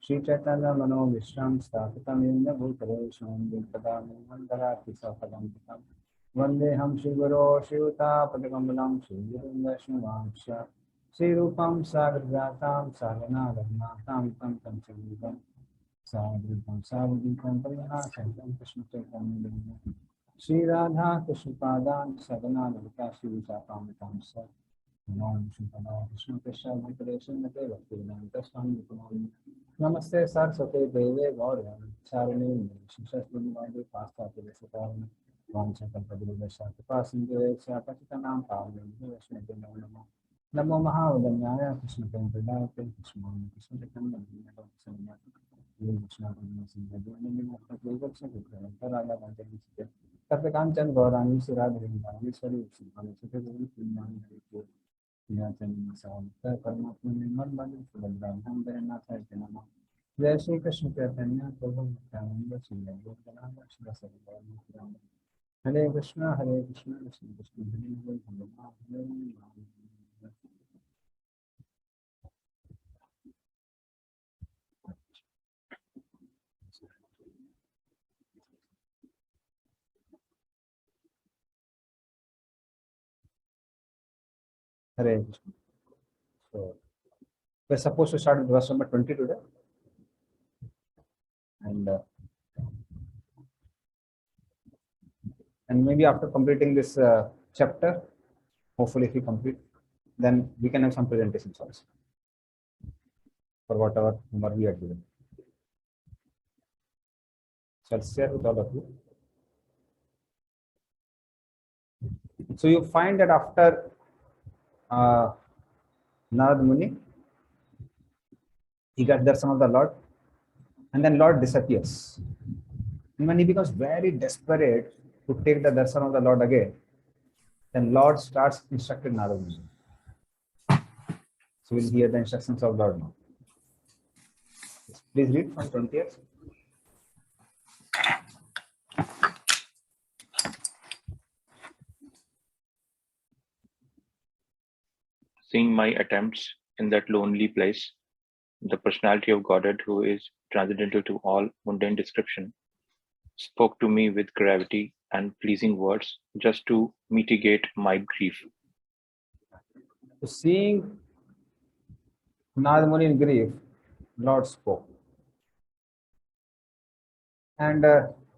Shri Chaitanya Mano Vishram Sthapitam Bhutale Sham Vinpadam Mandarati Sapadam Pitam Vandeham Shri Guru Shriuta Padakamalam Shri Guru Vaishnavansha Shri Rupam Sagratam Sagana Ragnatam Tam Tam Chandram Sadrupam Sadrupam Pariyana Santam Krishna Chaitanya Shri Radha Krishna Padan Sagana Lalita Shri Visakam Tamsa Nam Shantana Krishna Krishna Venkatesan Nate Bhaktivedanta Swami Nityananda Namaste Saraswate Deve Gaurya Charani Shishaswami Vande Pasta Pudesataram Vanchakalpadurva Shatapasindev Shapatitanam Pavlam Vishnu Namo Namo Mahavadanyaya Krishna Pendradate Krishna Krishna Chaitanya Namo Krishna Krishna Kapikanjan Gaurani Siradharinda Vishwari Sivani परमात्मा निर्मल बंधु सुभद्राम हम जगन्नाथ नमः जय श्री कृष्ण चैतन्य प्रभु नित्यानंद श्री अद्वैतानंद श्री सद्गुरु हरे Krishna Krishna Krishna Hare Hare Hare Krishna. So we're supposed to start with verse number 20 today, and maybe after completing this chapter, hopefully if we complete, then we can have some presentations also for whatever homework we are given. So I'll share with all of you. So you find that after Narad Muni, he got darshan of the Lord, and then Lord disappears. And when he becomes very desperate to take the darshan of the Lord again, then Lord starts instructing Narad Muni. So we'll hear the instructions of Lord now. Please read from 20th. Seeing my attempts in that lonely place, the personality of Godhead, who is transcendental to all mundane description, spoke to me with gravity and pleasing words just to mitigate my grief. So seeing Narad Muni in grief, Lord spoke. And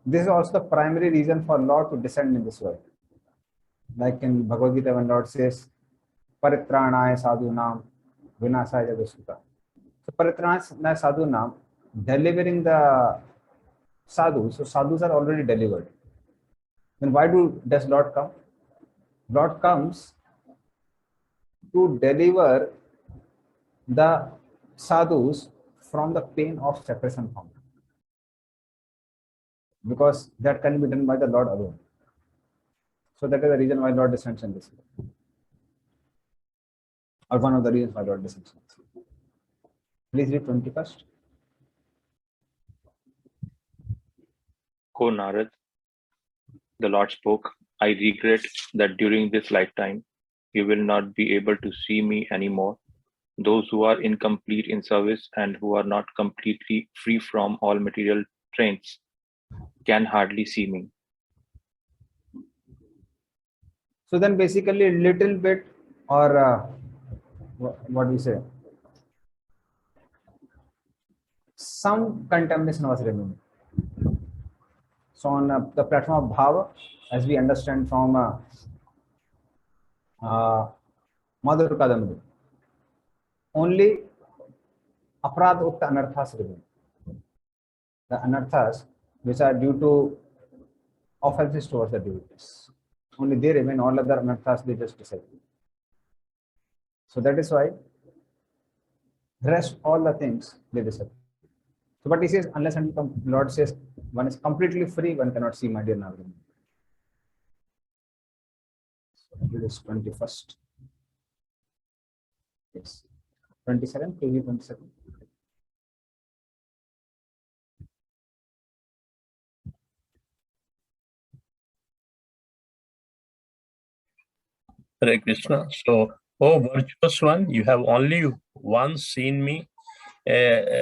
this is also the primary reason for Lord to descend in this world. Like in Bhagavad Gita, when Lord says, Paritranaya sadhunam vinasaya jagasukha. So Paritranaya sadhunam, delivering the sadhus. So sadhus are already delivered. Then why does Lord come? Lord comes to deliver the sadhus from the pain of separation from them, because that can be done by the Lord alone. So that is the reason why Lord descends in this way, or one of the reasons why Lord descends in this way. Please read 21st. O Narad, the Lord spoke, I regret that during this lifetime you will not be able to see me anymore. Those who are incomplete in service and who are not completely free from all material trains can hardly see me. So then basically a little bit, or what do you say, some contamination was removed. So on the platform of Bhava, as we understand from Madhur Kadamudi, only Aprad Ukta Anarthas remain. The Anarthas which are due to offenses towards the devotees, only they remain. All other Anarthas, they just disappear. So that is why rest all the things they disappear. So but he says, unless and Lord says one is completely free, one cannot see my dear Navram. So it is 21st. Yes. 27, page 27. Hare Krishna. So, oh virtuous one, you have only once seen me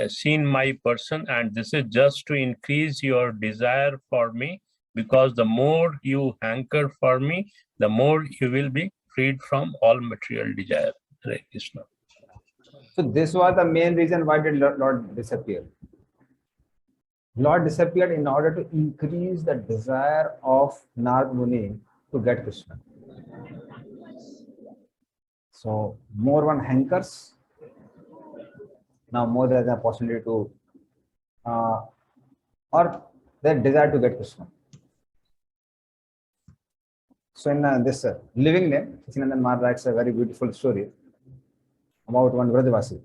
seen my person, and this is just to increase your desire for me, because the more you hanker for me, the more you will be freed from all material desire. Hare Krishna. So this was the main reason why did Lord disappear. Lord disappeared in order to increase the desire of Narad Muni to get Krishna. So more one hankers, now more there is a possibility to, or their desire to get Krishna. So in this living name, Sachinandan Maharaj writes a very beautiful story about one Vrajavasi.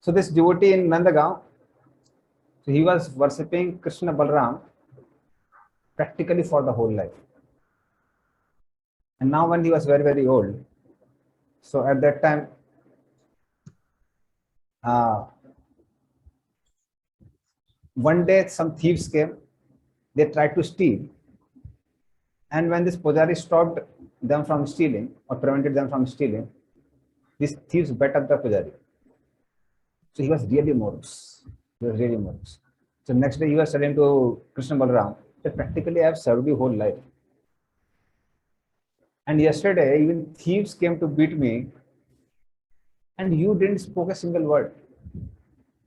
So this devotee in Nandagaon, so he was worshipping Krishna Balram practically for the whole life. And now when he was very, very old, so at that time, one day some thieves came, they tried to steal. And when this Pujari stopped them from stealing or prevented them from stealing, these thieves beat up the Pujari. So he was really morose. He was really morose. So next day he was telling to Krishna Balram that practically I have served you whole life. And yesterday even thieves came to beat me and you didn't spoke a single word.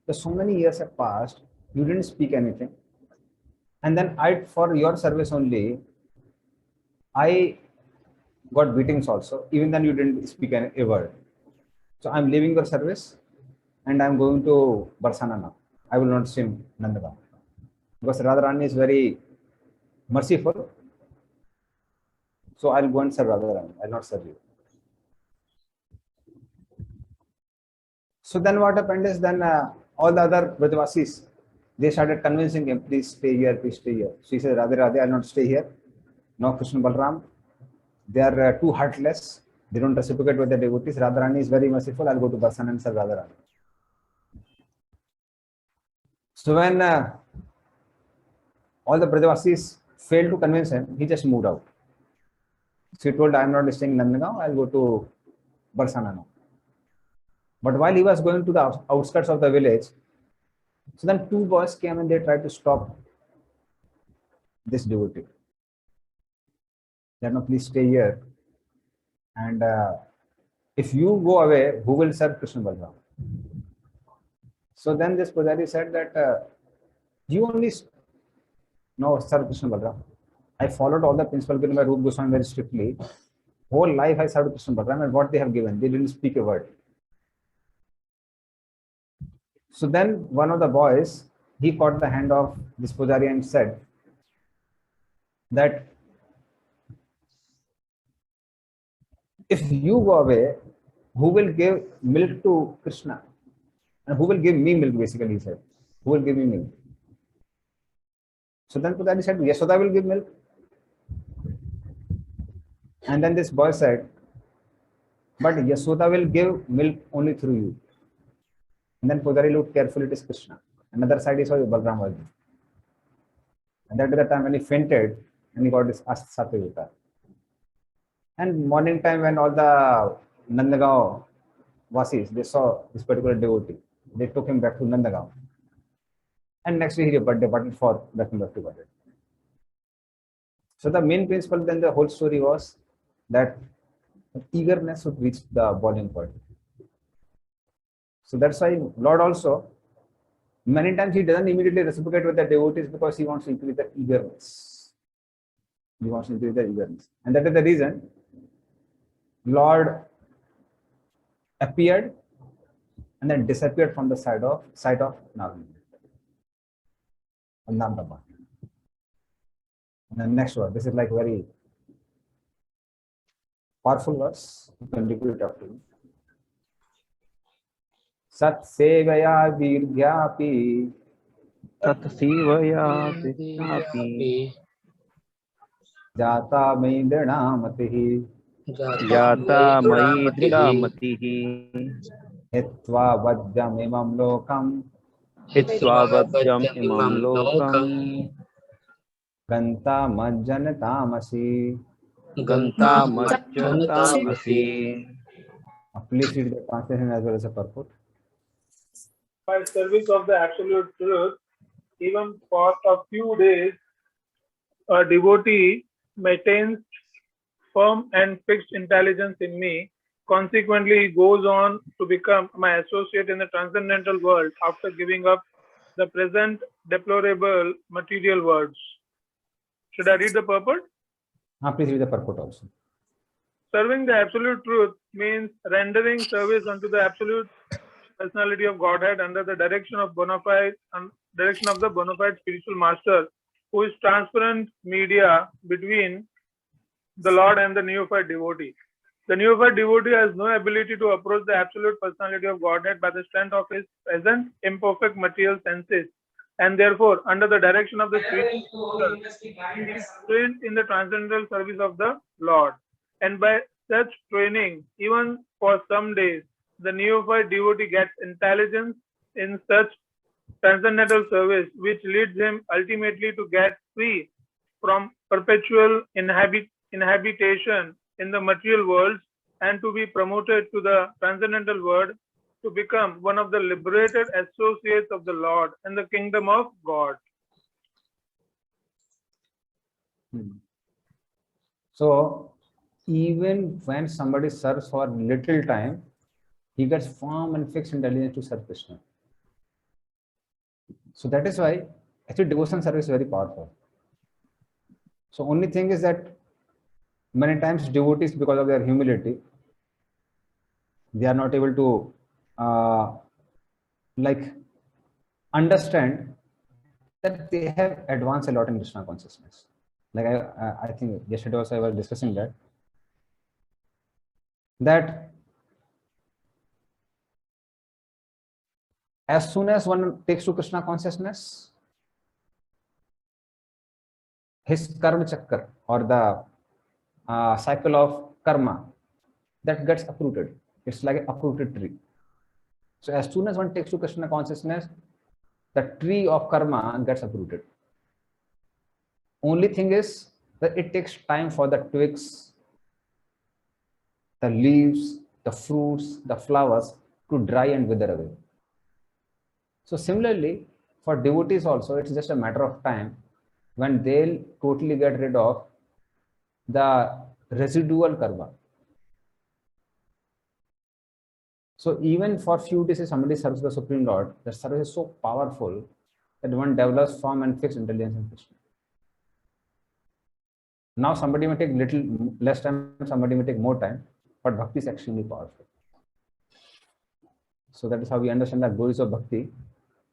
So many years have passed, you didn't speak anything. And then for your service only, I got beatings also. Even then you didn't speak a word. So I'm leaving your service and I'm going to Barsana now. I will not swim Nandagaon. Because Radharani is very merciful. So I'll go and serve Radharani. I'll not serve you. So then what happened is then all the other Vrajavasis, they started convincing him, please stay here, please stay here. So he said, Radhe Radhe, I'll not stay here. No, Krishna Balram, they are too heartless. They don't reciprocate with the devotees. Radharani is very merciful. I'll go to Barsana and serve Radharani. So when all the Brajavasis failed to convince him, he just moved out. So he told, I am not staying in Nandagaon, I'll go to Barsana now. But while he was going to the outskirts of the village, so then two boys came and they tried to stop this devotee. They said, no, please stay here. And if you go away, who will serve Krishna Balram? So then this Pujari said that you only know serve Krishna Balram. I followed all the principles given by Rupa Goswami very strictly. Whole life I served Krishna Balram, and what they have given, they didn't speak a word. So then one of the boys, he caught the hand of this Pujari and said that if you go away, who will give milk to Krishna? And who will give me milk, basically, he said. Who will give me milk? So then Pujari said, Yashoda will give milk. And then this boy said, but Yashoda will give milk only through you. And then Pujari looked carefully, it is Krishna. Another side he saw Balram was there. And that is the time when he fainted and he got this Satyavita. And morning time when all the Nandagaon Vasis, they saw this particular devotee, they took him back to Nandagaon. And next day he departed for Lakshmi Bhakti. So the main principle then the whole story was that eagerness would reach the boiling point. So that's why Lord also, many times he doesn't immediately reciprocate with the devotees because he wants to increase the eagerness. He wants to increase the eagerness. And that is the reason Lord appeared and then disappeared from the sight of Navamitra. And the next one, this is like very powerful verse. You can repeat it after me. Sat sevaya virgyapi Tatsivaya Vishnapi jata maindranamatihi Jata Maidramatihi hitva vajjam imam lokam Hitsvabhadyam Imam Lokam ganta majjan tamasi. Ganta Majjantam Asi. Please read the translation as well as the purport. by service of the absolute truth, even for a few days, a devotee maintains firm and fixed intelligence in me. Consequently, he goes on to become my associate in the transcendental world after giving up the present deplorable material worlds. Should I read the purport? Please read the purport also. Serving the absolute truth means rendering service unto the absolute personality of Godhead under the direction of the bona fide spiritual master, who is transparent media between the Lord and the neophyte devotee. The neophyte devotee has no ability to approach the absolute personality of Godhead by the strength of his present imperfect material senses, and therefore, under the direction of the spiritual master, he is trained in the transcendental service of the Lord. And by such training, even for some days, the neophyte devotee gets intelligence in such transcendental service, which leads him ultimately to get free from perpetual inhabitation in the material worlds and to be promoted to the transcendental world to become one of the liberated associates of the Lord in the kingdom of God. So even when somebody serves for little time, he gets firm and fixed intelligence to serve Krishna. So that is why actually devotion service is very powerful. So only thing is that many times devotees, because of their humility, they are not able to understand that they have advanced a lot in Krishna consciousness. Like I think yesterday also I was discussing that as soon as one takes to Krishna consciousness, his karma chakra or the cycle of karma that gets uprooted. It's like an uprooted tree. So as soon as one takes to Krishna consciousness, the tree of karma gets uprooted. Only thing is that it takes time for the twigs, the leaves, the fruits, the flowers to dry and wither away. So similarly, for devotees also, it's just a matter of time when they'll totally get rid of the residual karma. So even for few days, if somebody serves the Supreme Lord, the service is so powerful that one develops firm and fixed intelligence in Krishna. Now somebody may take little less time, somebody may take more time, but bhakti is extremely powerful. So that is how we understand the glories of bhakti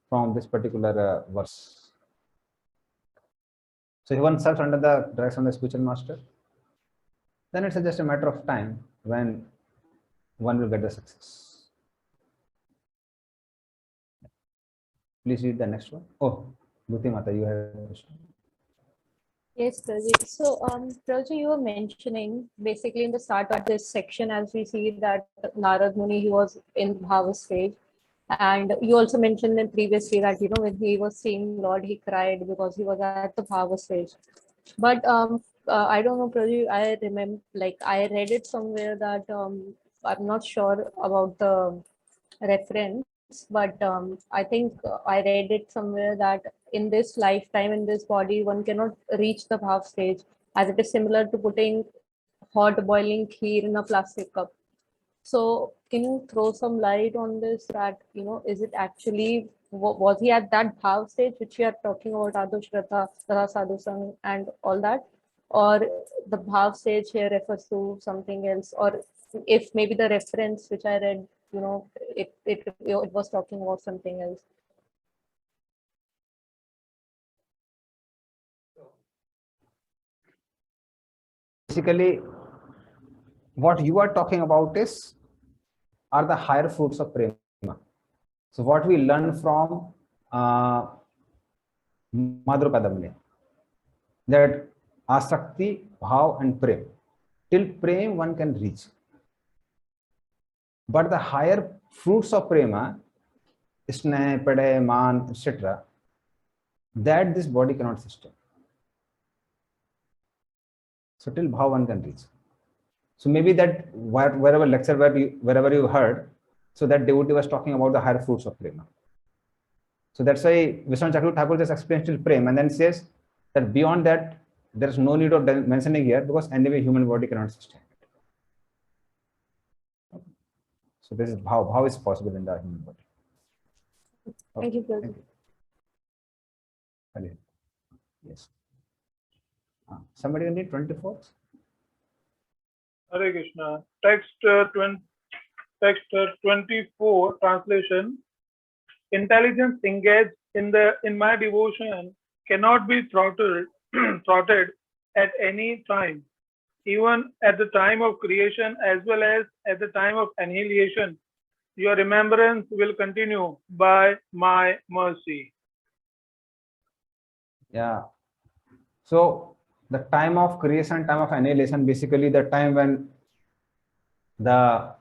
from this particular verse. So if one serves under the direction of the spiritual master, then it's just a matter of time when one will get the success. Please read the next one. Oh, Bhuti Mata, you have a question. Yes, Prajit. So, Prajit, you were mentioning basically in the start of this section, as we see that Narad Muni, he was in Bhava stage. And you also mentioned in previously that, when he was seeing Lord, he cried because he was at the Bhava stage. But I don't know, Prajit, I remember, I read it somewhere that I'm not sure about the reference, but I think I read it somewhere that in this lifetime, in this body, one cannot reach the bhav stage, as it is similar to putting hot boiling kheer in a plastic cup. So can you throw some light on this, that, is it actually, was he at that bhav stage, which we are talking about, Adush Ratha, Sadhusang and all that? Or the bhav stage here refers to something else? Or if maybe the reference which I read, it was talking about something else. Basically, what you are talking about are the higher fruits of prema. So what we learn from Madhurapadamne, that asakti, bhav and prem. Till prem one can reach. But the higher fruits of prema, sneh, pade, man, etc., that this body cannot sustain. So till bhav one can reach. So maybe that wherever lecture, wherever you heard, so that devotee was talking about the higher fruits of prema. So that's why Vishwanath Chakravarti Thakur just explains till Prem and then says that beyond that, there is no need of mentioning here because anyway human body cannot sustain it. So this is how is possible in the human body. Thank you, Prabhuji. Thank you. Yes. Somebody will need 24th? Hare Krishna. Text 24 translation. Intelligence engaged in my devotion cannot be thwarted at any time, even at the time of creation as well as at the time of annihilation. Your remembrance will continue by my mercy. Yeah. So the time of creation, time of annihilation, basically the time when the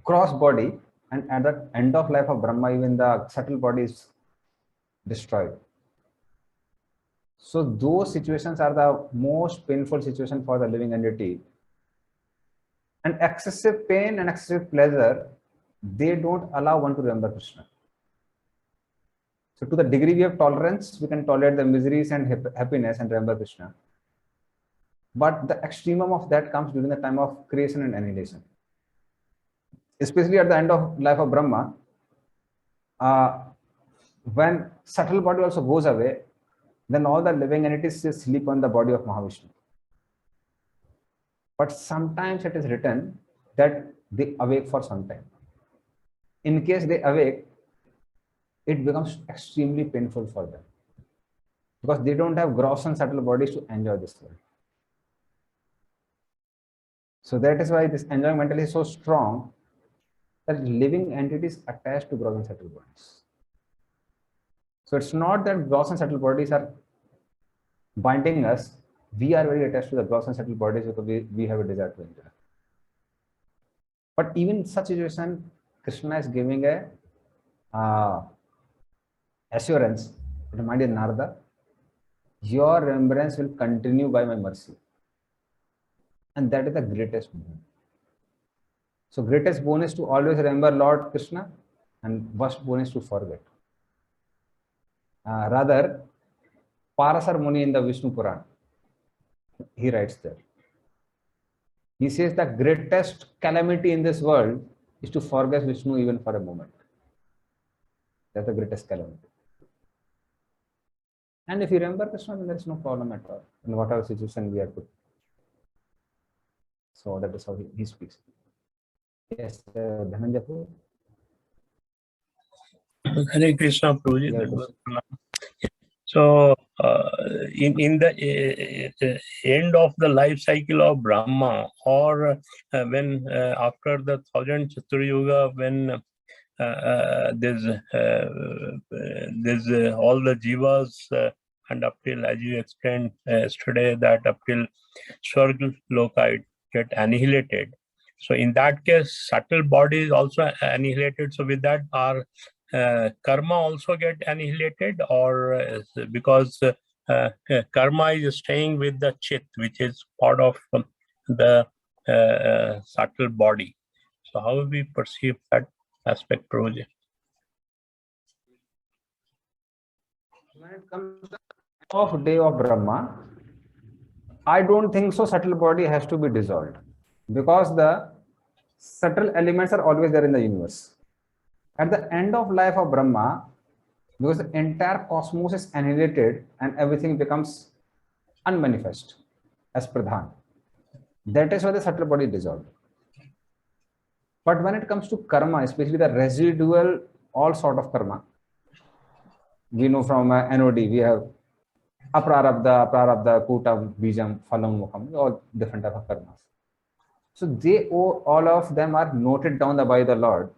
gross body and at the end of life of Brahma, even the subtle body is destroyed. So those situations are the most painful situation for the living entity. And excessive pain and excessive pleasure, they don't allow one to remember Krishna. So to the degree we have tolerance, we can tolerate the miseries and happiness and remember Krishna. But the extremum of that comes during the time of creation and annihilation. Especially at the end of life of Brahma, when subtle body also goes away, then all the living entities sleep on the body of Mahavishnu. But sometimes it is written that they awake for some time. In case they awake, it becomes extremely painful for them because they don't have gross and subtle bodies to enjoy this world. So that is why this enjoyment mentality is so strong that living entities attached to gross and subtle bodies. So it's not that gross and subtle bodies are binding us. We are very attached to the gross and subtle bodies because we have a desire to enjoy. But even in such situation, Krishna is giving a assurance, my dear Narada, your remembrance will continue by my mercy. And that is the greatest boon. So greatest boon is to always remember Lord Krishna, and worst boon is to forget. Rather, Parasar Muni in the Vishnu Puran, he writes there. He says the greatest calamity in this world is to forget Vishnu even for a moment. That's the greatest calamity. And if you remember Krishna, then there is no problem at all in whatever situation we are put. So that is how he speaks. Yes, Dhananjay. Hare Krishna, Prabhuji. Yeah, so, in the end of the life cycle of Brahma, or when after the 1000 Chatur Yuga, when there's all the jivas and up till, as you explained yesterday, that up till Swarga Loka get annihilated. So in that case, subtle body is also annihilated. So with that, our karma also get annihilated, or because karma is staying with the chit, which is part of the subtle body. So how we perceive that aspect, Prabhuji? When it comes to the of day of Brahma, I don't think so subtle body has to be dissolved because the subtle elements are always there in the universe. At the end of life of Brahma, because the entire cosmos is annihilated and everything becomes unmanifest as Pradhan. That is why the subtle body is dissolved. But when it comes to karma, especially the residual, all sort of karma, we know from NOD, we have aprarabdha, prarabdha, kutam, bijam, phalam, mukham, all different type of karmas. So they all of them are noted down by the Lord.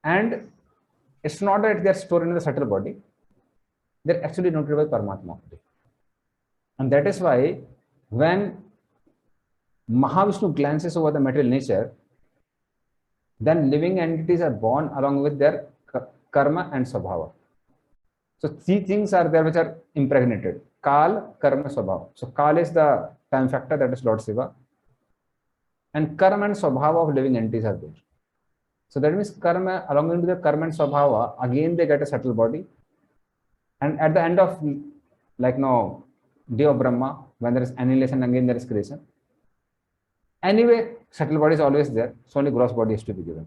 And it's not that they're stored in the subtle body, they're actually noted by Paramatma. And that is why when Mahavishnu glances over the material nature, then living entities are born along with their karma and swabhava. So three things are there which are impregnated: Kal, Karma, Swabhava. So Kal is the time factor, that is Lord Shiva. And Karma and Swabhava of living entities are there. So that means karma, along with the karma and swabhava, again they get a subtle body. And at the end of, like now, day of Brahma, when there is annihilation, again there is creation. Anyway, subtle body is always there, so only gross body is to be given.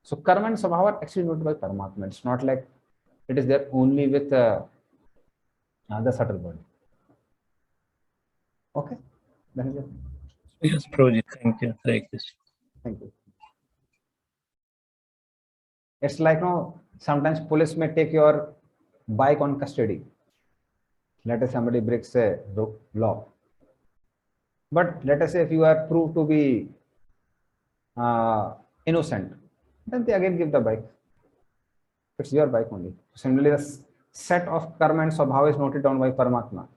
So karma and swabhava are actually noted by Paramatma. It's not like it is there only with the subtle body. Okay, that is it. Yes, Prabhuji, thank you. Hare Krishna. Thank you. It's like sometimes police may take your bike on custody. Let us somebody breaks a law. But let us say if you are proved to be innocent, then they again give the bike. It's your bike only. Similarly, the set of karma and swabhava is noted down by Paramatma.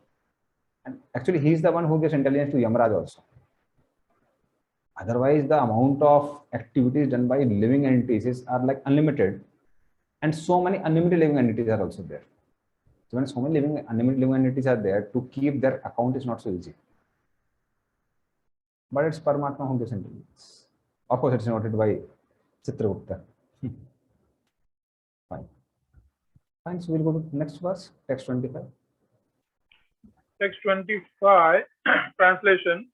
And actually, he is the one who gives intelligence to Yamaraj also. Otherwise, the amount of activities done by living entities are like unlimited. And so many unlimited living entities are also there. So when so many unlimited living entities are there, to keep their account is not so easy. But it's Paramatma who gives intelligence. Of course, it's noted by Chitragupta. Fine. Fine. So we'll go to next verse, text 25. Text 25, translation.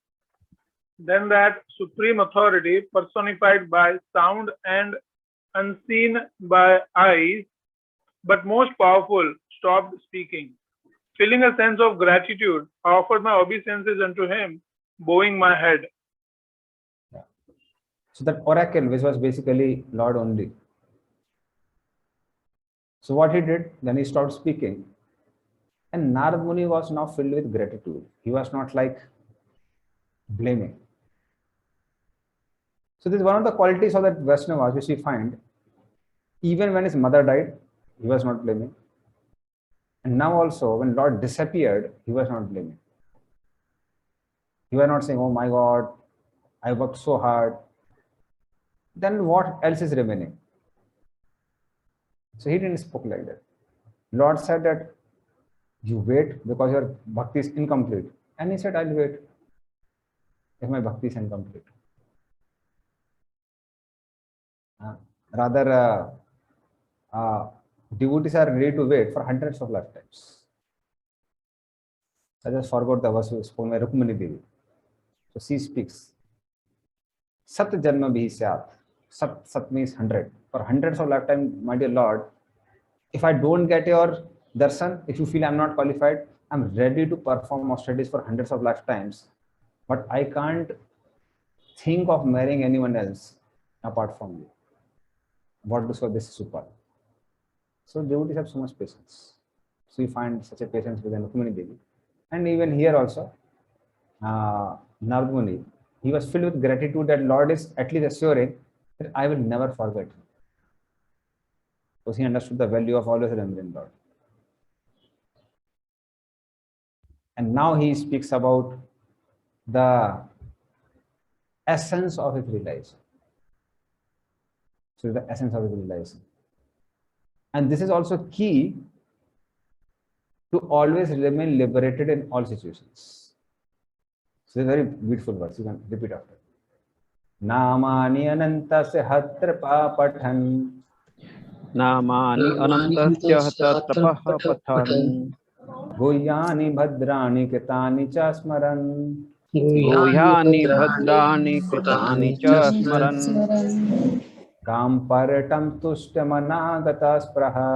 Then that supreme authority, personified by sound and unseen by eyes, but most powerful, stopped speaking. Feeling a sense of gratitude, I offered my obeisances unto him, bowing my head. Yeah. So that oracle, which was basically Lord only. So what he did, then he stopped speaking. And Narad Muni was now filled with gratitude. He was not like blaming. So this is one of the qualities of that Vaishnava which we find. Even when his mother died, he was not blaming. And now also, when Lord disappeared, he was not blaming. He was not saying, oh my God, I worked so hard. Then what else is remaining? So he didn't speak like that. Lord said that you wait because your bhakti is incomplete. And he said, I'll wait if my bhakti is incomplete. Rather, devotees are ready to wait for hundreds of lifetimes. I just forgot the verse spoken by Rukmini Devi. So she speaks. Sat janma bhi syat. Sat means 100. For hundreds of lifetimes, my dear Lord, if I don't get your darshan, if you feel I'm not qualified, I'm ready to perform austerities for hundreds of lifetimes. But I can't think of marrying anyone else apart from you. What to say this is super. So devotees have so much patience. So you find such a patience within Rukmini Devi. And even here also, Narad Muni, he was filled with gratitude that Lord is at least assuring that I will never forget him. Because he understood the value of always remembering Lord. And now he speaks about the essence of his realization. So the essence of his realization. And this is also key to always remain liberated in all situations. So it's a very beautiful verse. You can repeat after. Namani ananta se hatrapa pathan. नामानि अनन्तस्य तपः पठन् Goyani bhadrani kitani cha smaran. गुह्यानि भद्राणि कृतानि च स्मरन् Kam paratam tushtamana spraha.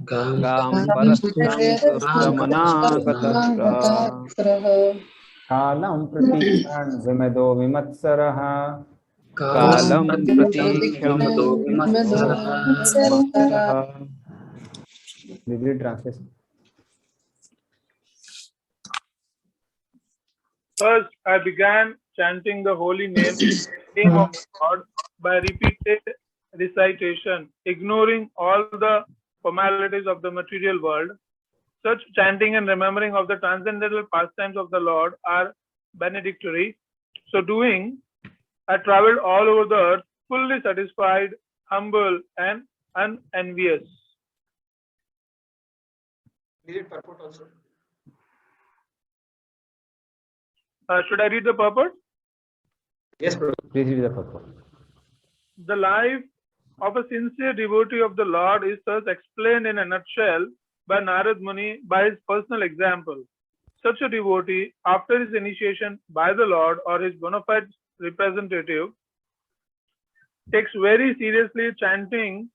गां परस्तं तुष्टमनागतस्पृहा Kalam pratikhan vimedo vimatsaraha. कालं प्रतीक्षं विमत्सरः Read translation. First, I began chanting the holy name of God by repeated recitation, ignoring all the formalities of the material world. Such chanting and remembering of the transcendental pastimes of the Lord are benedictory. So doing, I traveled all over the earth, fully satisfied, humble, and unenvious. Read purport also. Should I read the purport? Yes, bro. Please read the purport. The life of a sincere devotee of the Lord is thus explained in a nutshell by Narad Muni by his personal example. Such a devotee, after his initiation by the Lord or his bona fide representative, takes very seriously chanting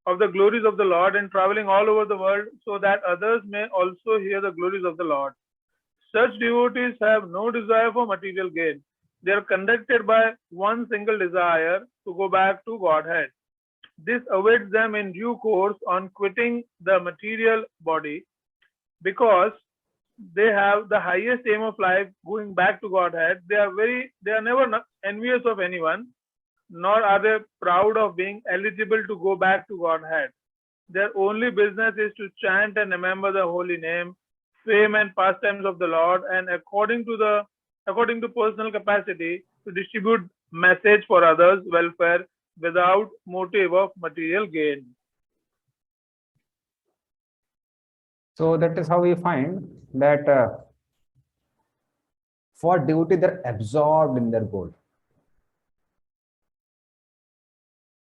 of the glories of the Lord and traveling all over the world so that others may also hear the glories of the Lord. Such devotees have no desire for material gain. They are conducted by one single desire to go back to Godhead. This awaits them in due course on quitting the material body, because they have the highest aim of life, going back to Godhead. They are never envious of anyone, nor are they proud of being eligible to go back to Godhead. Their only business is to chant and remember the holy name, fame and pastimes of the Lord, and according to personal capacity, to distribute message for others' welfare without motive of material gain. So that is how we find that for devotee, they're absorbed in their goal.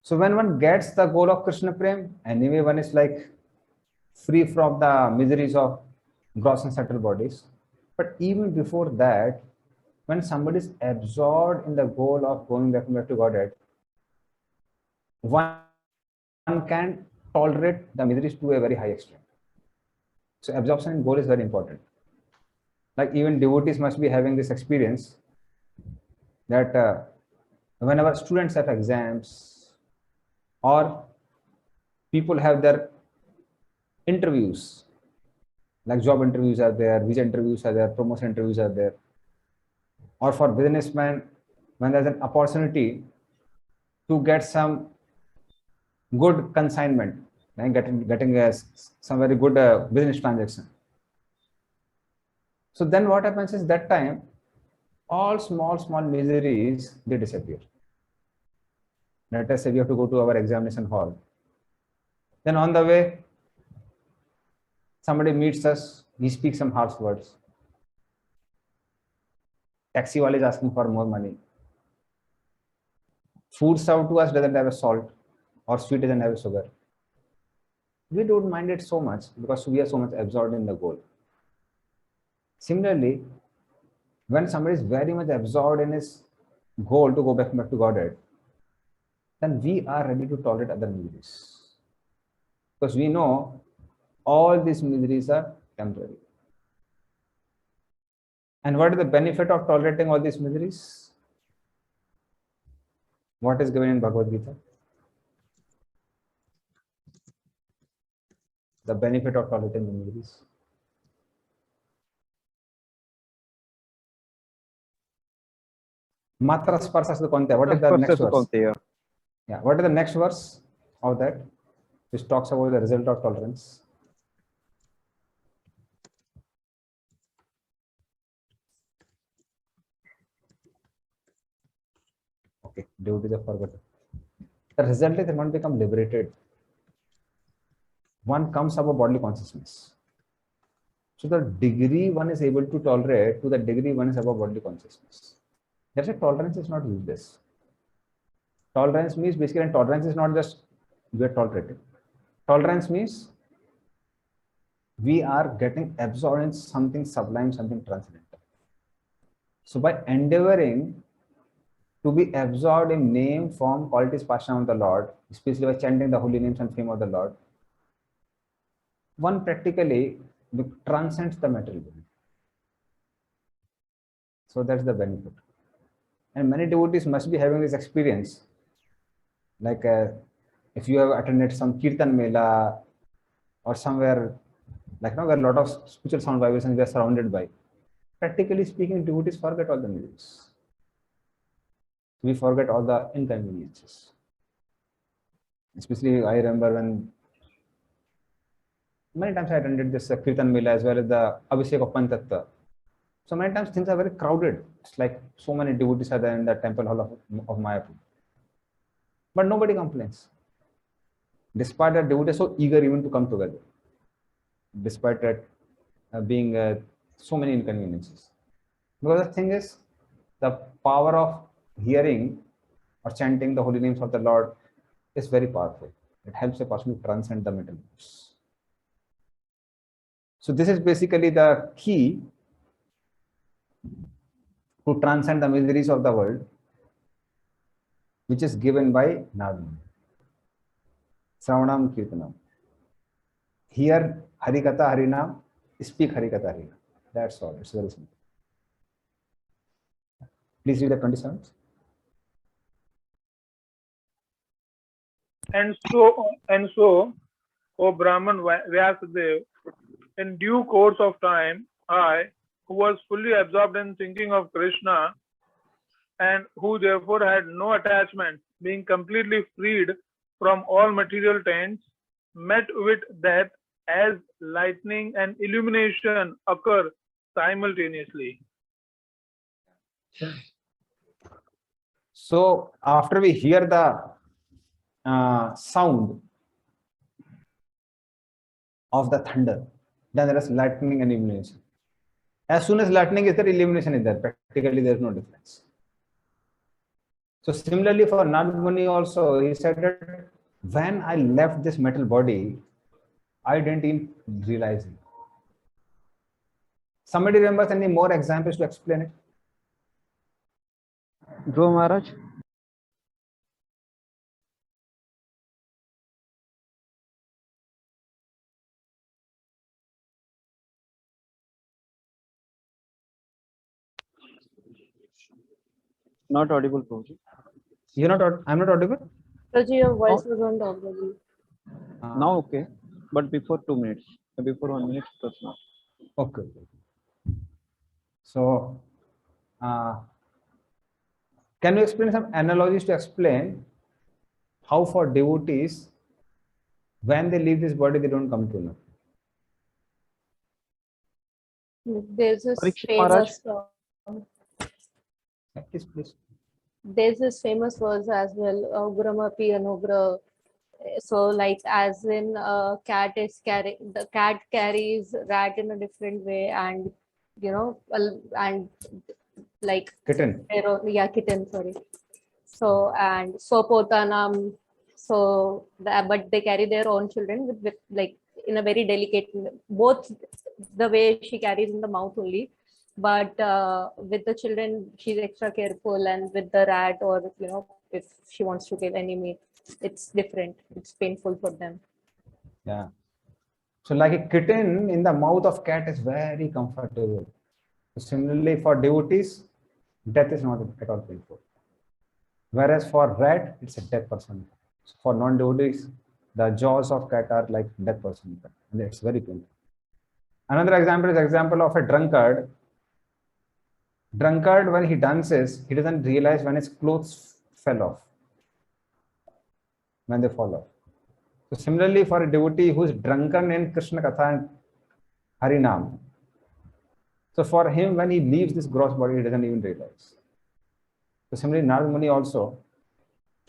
So when one gets the goal of Krishna Prem, anyway, one is like free from the miseries of gross and subtle bodies. But even before that, when somebody is absorbed in the goal of going back to Godhead, one can tolerate the miseries to a very high extent. So absorption in goal is very important. Like even devotees must be having this experience that whenever students have exams or people have their interviews, like job interviews are there, visa interviews are there, promotion interviews are there, or for businessmen, when there's an opportunity to get some good consignment, and getting some very good business transaction. So then what happens is that time, all small miseries, they disappear. Let us say we have to go to our examination hall. Then on the way, somebody meets us, he speaks some harsh words. Taxi wale is asking for more money. Food served to us doesn't have a salt, or sweet doesn't have a sugar. We don't mind it so much because we are so much absorbed in the goal. Similarly, when somebody is very much absorbed in his goal to go back to Godhead, then we are ready to tolerate other miseries. Because we know all these miseries are temporary. And what is the benefit of tolerating all these miseries? What is given in Bhagavad Gita? The benefit of tolerating the miseries. Matra Sparsa Konte. What is the next verse? Yeah, what is the next verse of that? Which talks about the result of tolerance. Okay, devotees have forgotten. The result is that one becomes liberated. One comes above bodily consciousness. So the degree one is able to tolerate, to the degree one is above bodily consciousness. That's why tolerance is not useless. Tolerance means basically, and tolerance is not just we are tolerating. Tolerance means we are getting absorbed in something sublime, something transcendental. So by endeavoring to be absorbed in name, form, qualities, passion of the Lord, especially by chanting the holy names and fame of the Lord, one practically transcends the material world. So that's the benefit. And many devotees must be having this experience. Like if you have attended some Kirtan Mela or somewhere, like where a lot of spiritual sound vibrations we are surrounded by. Practically speaking, devotees forget all the miseries. We forget all the inconveniences. Especially I remember when many times I attended this Kirtan Mela as well as the Abhishek of Pantattva. So many times things are very crowded. It's like so many devotees are there in the temple hall of Mayapur. But nobody complains. Despite that, devotees are so eager even to come together. Despite that being so many inconveniences. Because the thing is, the power of hearing or or chanting the holy names of the Lord is very powerful. It helps a person to transcend the mental moods. So this is basically the key to transcend the miseries of the world, which is given by Narada. Sravanam Kirtanam. Hear Harikatha Harinam, speak Harikatha Harinam. That's all. It's very simple. Please read the 27th. And so, O Brahman Vyasadev, in due course of time, I, who was fully absorbed in thinking of Krishna, and who therefore had no attachment, being completely freed from all material taints, met with death as lightning and illumination occur simultaneously. So after we hear the sound of the thunder, then there is lightning and illumination. As soon as lightning is there, illumination is there. Practically, there is no difference. So similarly for Narad Muni also, he said that when I left this metal body, I didn't even realize it. Somebody remembers any more examples to explain it? Dhruva Maharaj. Not audible, Prabhuji. You're not. I'm not audible. Prabhuji, your voice was on audible. Now okay, but before 2 minutes, before 1 minute, it was not. Okay. So, can you explain some analogies to explain how for devotees, when they leave this body, they don't come to know? There's this Parikshit Maharaj. famous Please. there's this famous verse as well, Ugramapi Anugra. So like as in cat carries rat in a different way, and and like Kitten. kitten, sorry. So and Sopotanam, so but they carry their own children with like in a very delicate, both the way she carries in the mouth only, but with the children she's extra careful, and with the rat, or if she wants to kill any meat, it's different, it's painful for them. Yeah. So like a kitten in the mouth of cat is very comfortable. So similarly for devotees, death is not at all painful. Whereas for rat, it's a death person. So for non-devotees, the jaws of cat are like death person, and it's very painful. Another example is example of a drunkard. Drunkard, when he dances, he doesn't realize when his clothes fell off, when they fall off. So similarly, for a devotee who is drunken in Krishna Katha and Harinam, so for him, when he leaves this gross body, he doesn't even realize. So similarly, Narad Muni also,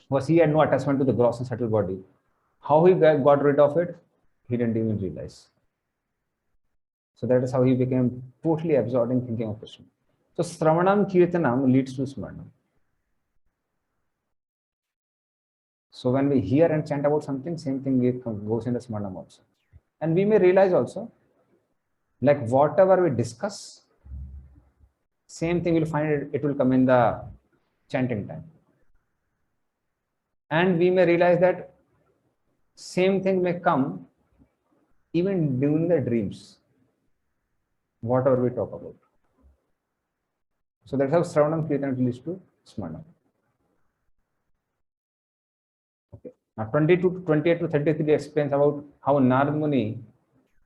was he had no attachment to the gross and subtle body. How he got rid of it, he didn't even realize. So that is how he became totally absorbed in thinking of Krishna. So Sravanam Kirtanam leads to Smaranam. So when we hear and chant about something, same thing goes in the Smaranam also. And we may realize also, like whatever we discuss, same thing we'll find it will come in the chanting time. And we may realize that same thing may come even during the dreams, whatever we talk about. So that's how Sravanam Kirtanam leads to Smaranam. Okay. Now 28 to 33 explains about how Narad Muni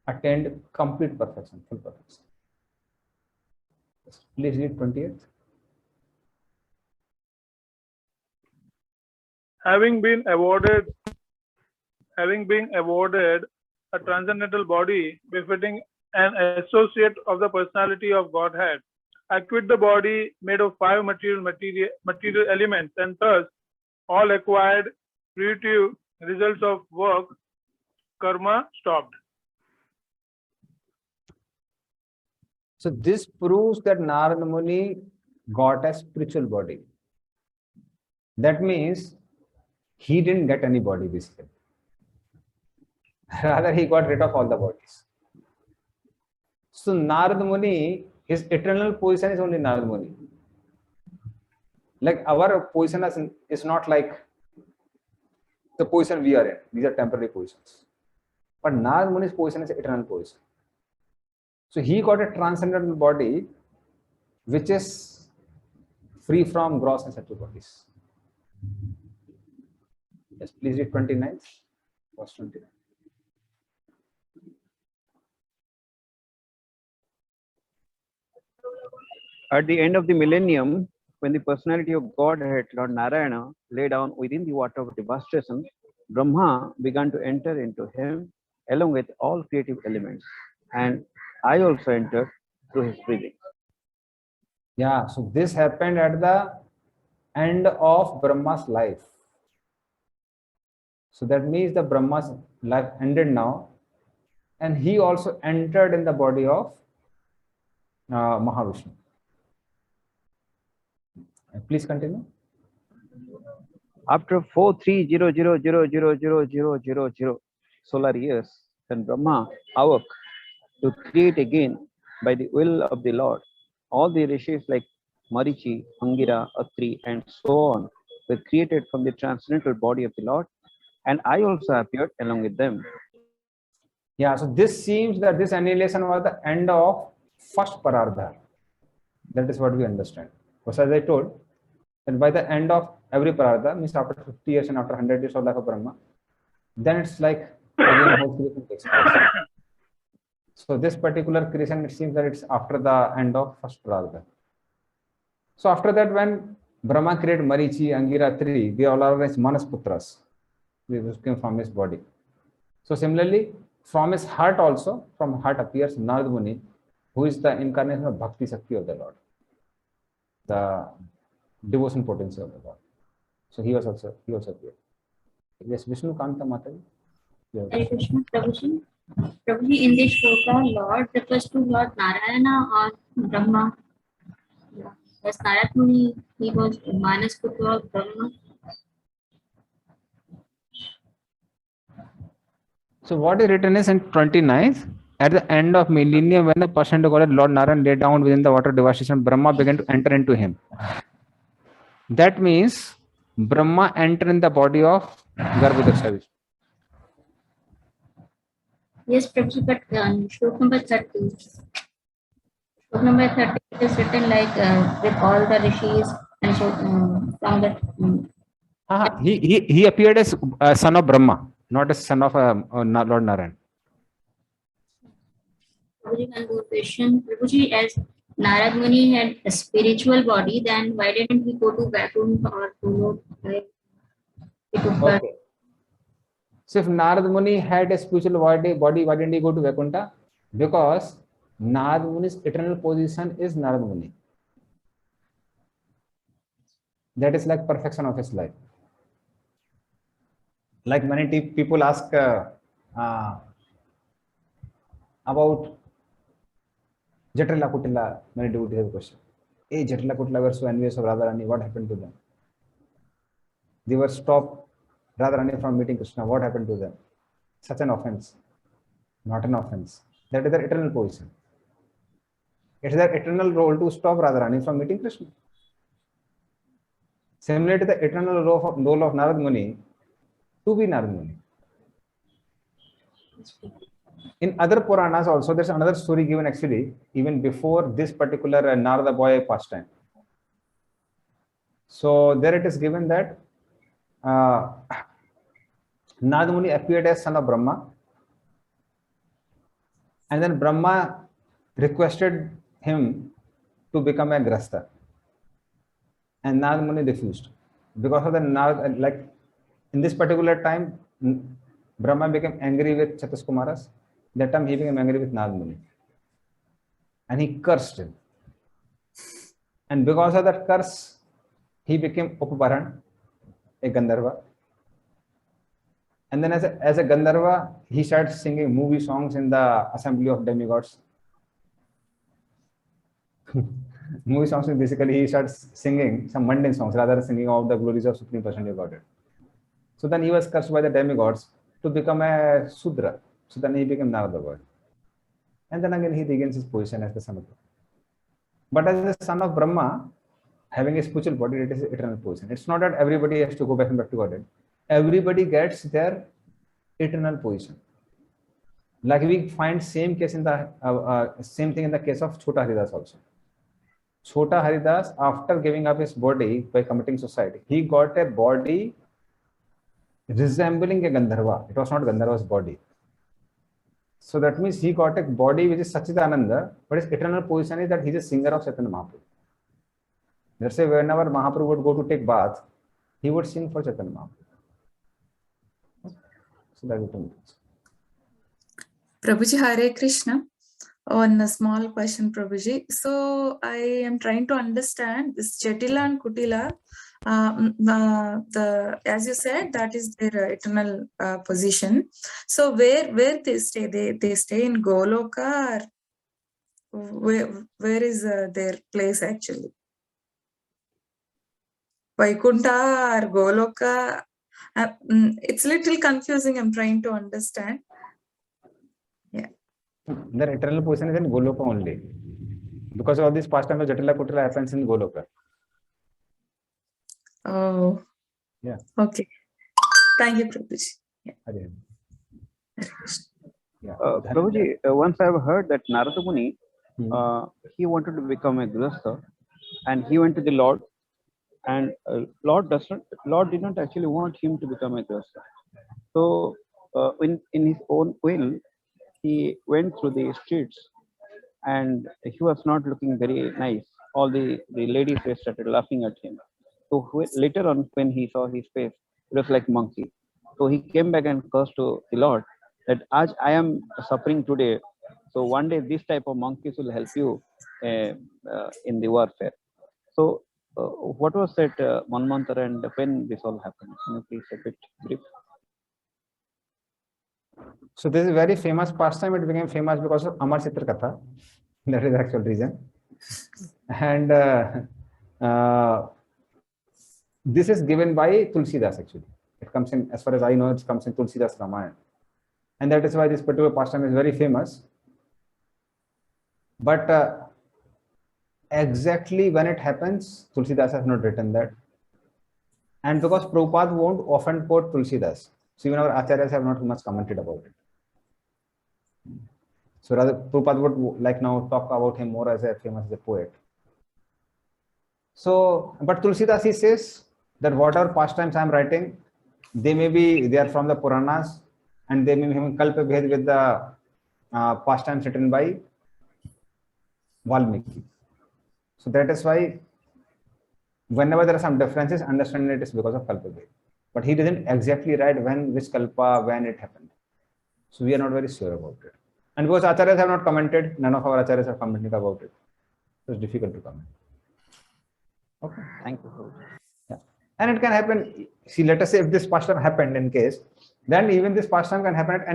attained complete perfection, full perfection. Please read 28th. Having been awarded a transcendental body befitting an associate of the personality of Godhead, I quit the body made of 5 material elements, and thus all acquired fruitive results of work, karma, stopped. So this proves that Narad Muni got a spiritual body. That means he didn't get any body basically. Rather, he got rid of all the bodies. So Narad Muni, his eternal position is only Narad Muni. Like our position is not like the position we are in. These are temporary positions. But Narad Muni's position is eternal position. So he got a transcendental body which is free from gross and subtle bodies. Yes, please read 29th. Verse 29. At the end of the millennium, when the personality of Godhead, Lord Narayana, lay down within the water of devastation, Brahma began to enter into him along with all creative elements. And I also entered through his breathing. Yeah, so this happened at the end of Brahma's life. So that means the Brahma's life ended now, and he also entered in the body of Mahavishnu. Please continue. After 4300000000 solar years, when Brahma awoke to create again by the will of the Lord, all the rishis like Marichi, Angira, Atri, and so on were created from the transcendental body of the Lord, and I also appeared along with them. Yeah, so this seems that this annihilation was the end of first parardha. That is what we understand. Because as I told, that by the end of every parardha, means after 50 years and after 100 years of life of Brahma, then it's like again whole creation takes place. So this particular creation, it seems that it's after the end of first parardha. So after that, when Brahma created Marichi, Angira, Tri, they all are as Manasputras. This came from his body. So similarly, from his heart also, from heart appears Narad Muni, who is the incarnation of Bhakti Shakti of the Lord, the devotion potency of the Lord. So he also appeared. Yes, Vishnu Kanta Mataji. Hare Krishna, Prabhuji. Prabhuji, in this shloka, Lord refers to Lord Narayana or Brahma. Yeah. As Narad Muni, he was Manas Putra of Brahma. So what is written is in 29th, at the end of millennium, when the person of God, Lord Narayan, lay down within the water of devastation, Brahma began to enter into him. That means Brahma entered in the body of Garbhodaksha Vishnu. Yes, Prabhuji, but shloka number 30. Shloka number 30, it is written like with all the rishis and so from that. He appeared as a son of Brahma, not as son of Lord Narayan. Prabhuji, one more question. Prabhuji, as Narad Muni had a spiritual body, then why didn't he go to Vaikuntha or to Okay. So if Narad Muni had a spiritual body, why didn't he go to Vaikuntha? Because Narad Muni's eternal position is Narad Muni. That is like perfection of his life. Like many people ask about Jatila Kutila, many devotees have a question. Hey, Jatila Kutila were so envious of Radharani, what happened to them? They were stopped Radharani from meeting Krishna, what happened to them? Such an offense. Not an offense. That is their eternal position. It is their eternal role to stop Radharani from meeting Krishna. Similar to the eternal role of Narad Muni, to be Narad Muni. In other Puranas also, there's another story given actually, even before this particular Narada boy pastime. So there it is given that Narad Muni appeared as son of Brahma, and then Brahma requested him to become a grasta, and Narad Muni refused. Because of the Narad, like in this particular time, Brahma became angry with Chatus Kumaras. That time he became angry with Narad Muni, and he cursed him. And because of that curse, he became Upabaran, a Gandharva. And then as a Gandharva, he started singing movie songs in the assembly of demigods. Movie songs is basically he starts singing some mundane songs rather than singing of the glories of Supreme Personality of Godhead. So then he was cursed by the demigods to become a Sudra. So then he became Narada God. And then again he regains his position as the son of Brahma. But as the son of Brahma, having a spiritual body, it is eternal position. It's not that everybody has to go back and back to Godhead. Everybody gets their eternal position. Like we find same case in the same thing in the case of Chota Haridas also. Chota Haridas, after giving up his body by committing suicide, he got a body resembling a Gandharva. It was not Gandharva's body. So that means he got a body which is Sachidananda, but his eternal position is that he is a singer of Chaitanya Mahaprabhu. Let's say whenever Mahaprabhu would go to take bath, he would sing for Chaitanya Mahaprabhu. So that is it. Prabhuji, Hare Krishna. One small question, Prabhuji. So I am trying to understand this Chetila and Kutila. As you said, that is their eternal position. So where they stay? They stay in Goloka, or where is their place actually? Vaikuntha or Goloka? It's a little confusing. I'm trying to understand. Yeah. Their eternal position is in Goloka only. Because of this pastime of Jatila Kutila happens in Goloka. Oh. Yeah. Okay. Thank you, Prabhuji. Yeah. Yeah. Prabhuji, once I have heard that Narada Muni, he wanted to become a Grihastha, and he went to the Lord, and Lord did not actually want him to become a Grihastha. So in his own will, he went through the streets, and he was not looking very nice. All the ladies started laughing at him. So later on, when he saw his face, it was like monkey. So he came back and cursed to the Lord that as I am suffering today, so one day this type of monkeys will help you in the warfare. So what was that Manvantara and when this all happened? Can you please a bit brief? So this is a very famous pastime. It became famous because of Amar Chitra Katha. That is the actual reason. And this is given by Tulsidas actually. It comes in, as far as I know, it comes in Tulsidas Ramayana. And that is why this particular pastime is very famous. But exactly when it happens, Tulsidas has not written that. And because Prabhupada won't often quote Tulsidas, so even our acharyas have not much commented about it. So rather, Prabhupada would like now talk about him more as a famous as a poet. So, but Tulsidas, he says that whatever pastimes I am writing, they are from the Puranas, and they may be having kalpa bhed with the pastimes written by Valmiki. So that is why whenever there are some differences, understanding it is because of kalpa bhed. But he didn't exactly write which kalpa, when it happened. So we are not very sure about it. And because acharyas have not commented, none of our acharyas have commented about it. So it's difficult to comment. Okay. Thank you. Yeah. And it can happen. See, let us say if this pastime happened in case, then even this pastime can happen at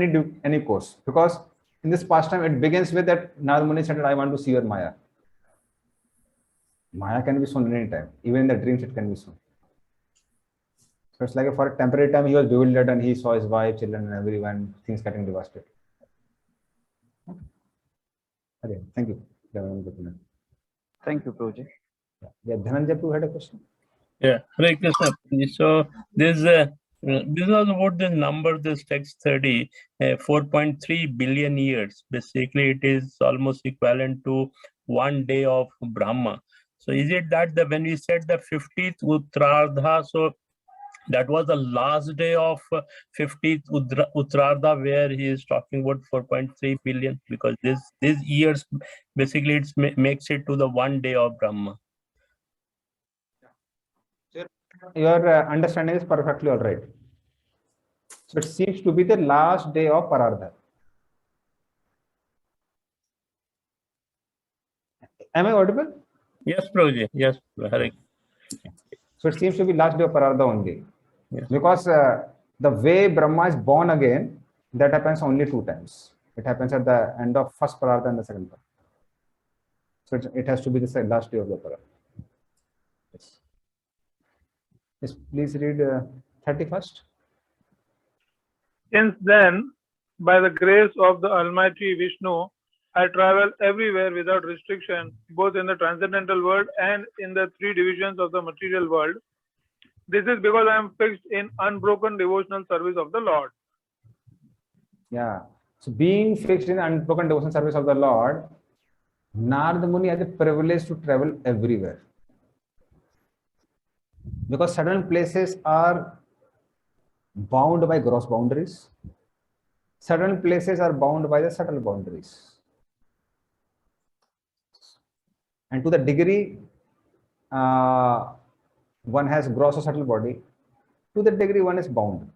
any course. Because in this pastime, it begins with that Narada Muni said, I want to see your Maya. Maya can be shown anytime. Even in the dreams, it can be shown. So it's like for a temporary time, he was bewildered and he saw his wife, children, and everyone, things getting devastated. Okay, thank you. Thank you, Prabhuji. Yeah, Dhananjay, you had a question? Yeah, Hare Krishna. So this was about the number, this text 30, 4.3 billion years. Basically, it is almost equivalent to 1 day of Brahma. So is it that when we said the 50th Uttarardha, so that was the last day of 50th Uttarardha, where he is talking about 4.3 billion, because these years basically it makes it to the 1 day of Brahma. Your understanding is perfectly all right. So it seems to be the last day of Parardha. Am I audible? Yes, Prabhuji. Yes, Hare. So it seems to be last day of Parardha only. Yes. Because the way Brahma is born again, that happens only 2 times. It happens at the end of first Parardha and the second Parardha. So it has to be the last day of the para. Yes. Yes, please read 31st. Since then, by the grace of the Almighty Vishnu, I travel everywhere without restriction, both in the transcendental world and in the three divisions of the material world. This is because I am fixed in unbroken devotional service of the Lord. Yeah. So being fixed in unbroken devotional service of the Lord, Narada Muni has a privilege to travel everywhere. Because certain places are bound by gross boundaries. Certain places are bound by the subtle boundaries. And to the degree one has gross or subtle body, to the degree one is bound.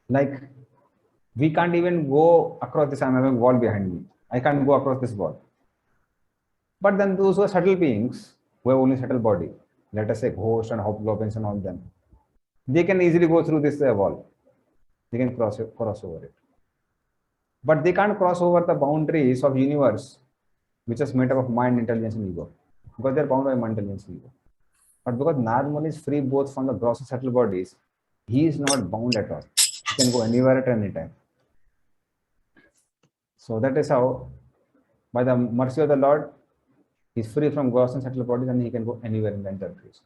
Like we can't even go across this. I'm having a wall behind me. I can't go across this wall. But then those who are subtle beings, who have only subtle body, let us say ghosts and hobgoblins and all them, they can easily go through this wall. They can cross over it. But they can't cross over the boundaries of universe, which is made up of mind, intelligence, and ego, because they're bound by mind, intelligence, and ego. But because Narada Muni is free both from the gross and subtle bodies, he is not bound at all. He can go anywhere at any time. So that is how, by the mercy of the Lord, he is free from gross and subtle bodies, and he can go anywhere in the entire creation.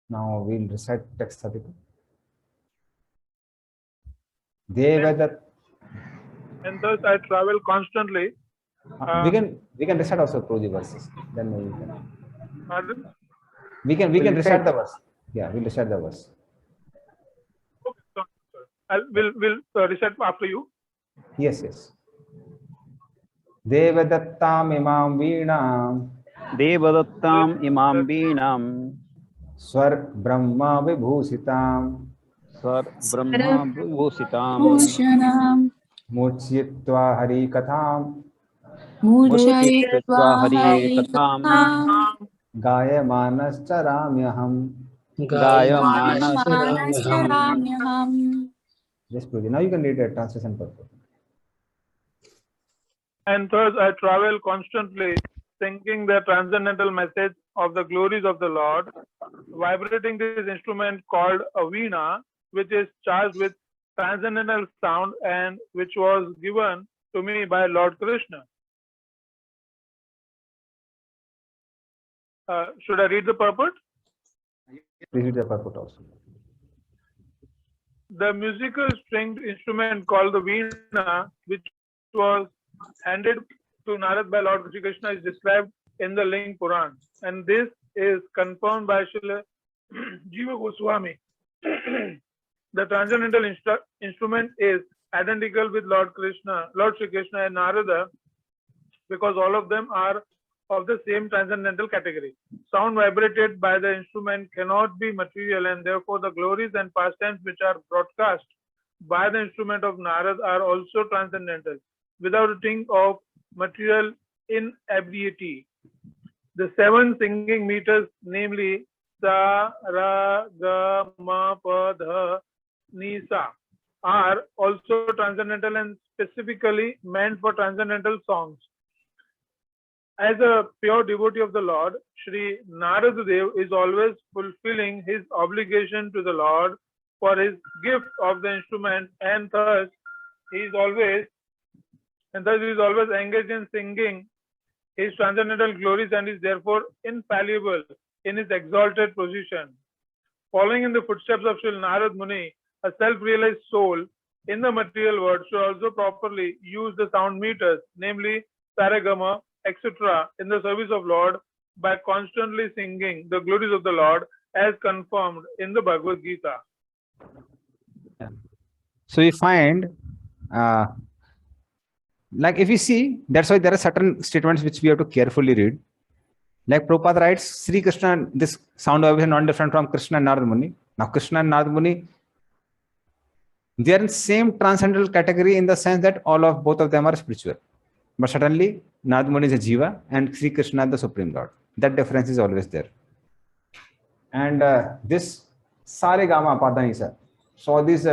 Now we'll recite text 32. And thus I travel constantly. We can recite also through the verses. Then we can. Pardon? We can recite the verse. Yeah, we'll recite the verse. Okay, sorry. We'll recite after you. Yes, yes. Devadattam imam veenam. Devadattam imam veenam. Swar Brahma Vibhusitam. Swar Brahma Vibhusitam. Bhushanam. Muchyitva Hari Katham. Muchayitva Hari Katham. Gayamanas Charamyaham. Gayamanascharamyaham. Yes, Pruji. Now you can read the translation purpose. And thus I travel constantly, singing the transcendental message of the glories of the Lord, vibrating this instrument called a veena, which is charged with transcendental sound and which was given to me by Lord Krishna. Should I read the purport? Please read the purport also. The musical stringed instrument called the veena, which was handed to Narad by Lord Krishna, is described in the Ling Puran, and this is confirmed by Srila Jiva Goswami. The transcendental instrument is identical with Lord Sri Krishna and Narada, because all of them are of the same transcendental category. Sound vibrated by the instrument cannot be material, and therefore the glories and pastimes which are broadcast by the instrument of Narad are also transcendental, without a thing of material inability. The 7 singing meters, namely Sa, Ra, Ga, Ma, Pa, Dha, Ni, Sa, are also transcendental and specifically meant for transcendental songs. As a pure devotee of the Lord, Sri Narada Dev is always fulfilling his obligation to the Lord for his gift of the instrument, and thus he is always engaged in singing his transcendental glories and is therefore infallible in his exalted position. Following in the footsteps of Sri Narad Muni, a self-realized soul in the material world should also properly use the sound meters, namely Saragama, etc., in the service of Lord by constantly singing the glories of the Lord as confirmed in the Bhagavad Gita. So we find, like if you see, that's why there are certain statements which we have to carefully read. Like Prabhupada writes, Sri Krishna, this sound vibration not different from Krishna and Narada Muni. Now Krishna and Narada Muni, they are in same transcendental category in the sense that both of them are spiritual. But certainly Narada Muni is a Jiva and Sri Krishna the Supreme Lord. That difference is always there. And this Sare Gama Padanisa, so these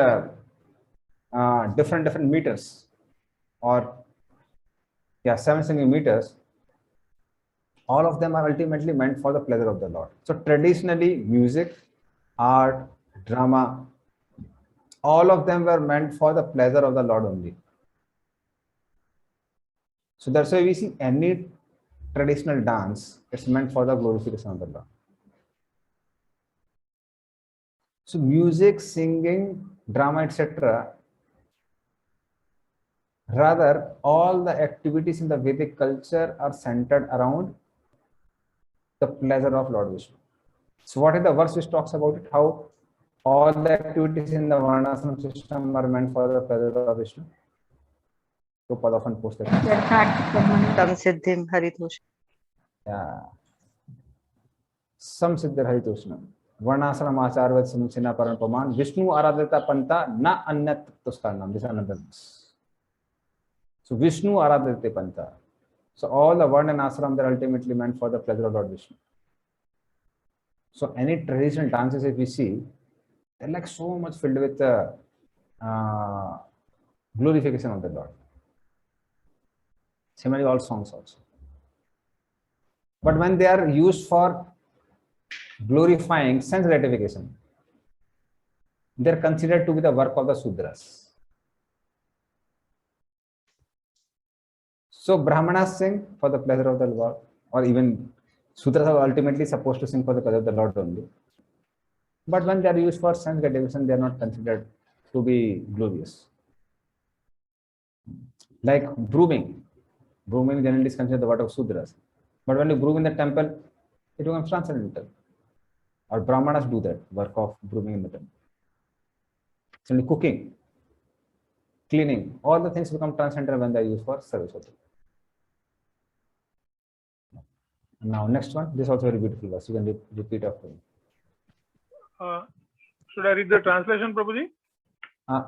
different meters or yeah, 7 singing meters, all of them are ultimately meant for the pleasure of the Lord. So traditionally, music, art, drama, all of them were meant for the pleasure of the Lord only. So that's why we see any traditional dance, it's meant for the glorification of the Lord. So music, singing, drama, etc. Rather, all the activities in the Vedic culture are centered around the pleasure of Lord Vishnu. So what is the verse which talks about it? How all the activities in the Varnashram system are meant for the pleasure of Vishnu? So Pad often posts that. Samsiddhim Haritosha. Yeah. Samsiddhir Haritoshnam. Varnashram Acharvat Samuchina Parampaman. Vishnu Aradhita Panta Na Anyat Tuskarnam. This is another verse. So Vishnu Aradhite Panta. So all the Varna and Ashram, they're ultimately meant for the pleasure of Lord Vishnu. So any traditional dances, if we see, they're like so much filled with glorification of the Lord. Similarly, all songs also. But when they are used for glorifying sense gratification, they're considered to be the work of the Sudras. So Brahmanas sing for the pleasure of the Lord, or even Sudras are ultimately supposed to sing for the pleasure of the Lord only. But when they are used for sense gratification, they are not considered to be glorious. Like brooming. Brooming generally is considered the work of Sudras. But when you broom in the temple, it becomes transcendental. Or Brahmanas do that, work of brooming in the temple. So cooking, cleaning, all the things become transcendental when they are used for service of the Lord. Now, next one. This is also very beautiful verse. You can repeat after me. Should I read the translation, Prabhuji?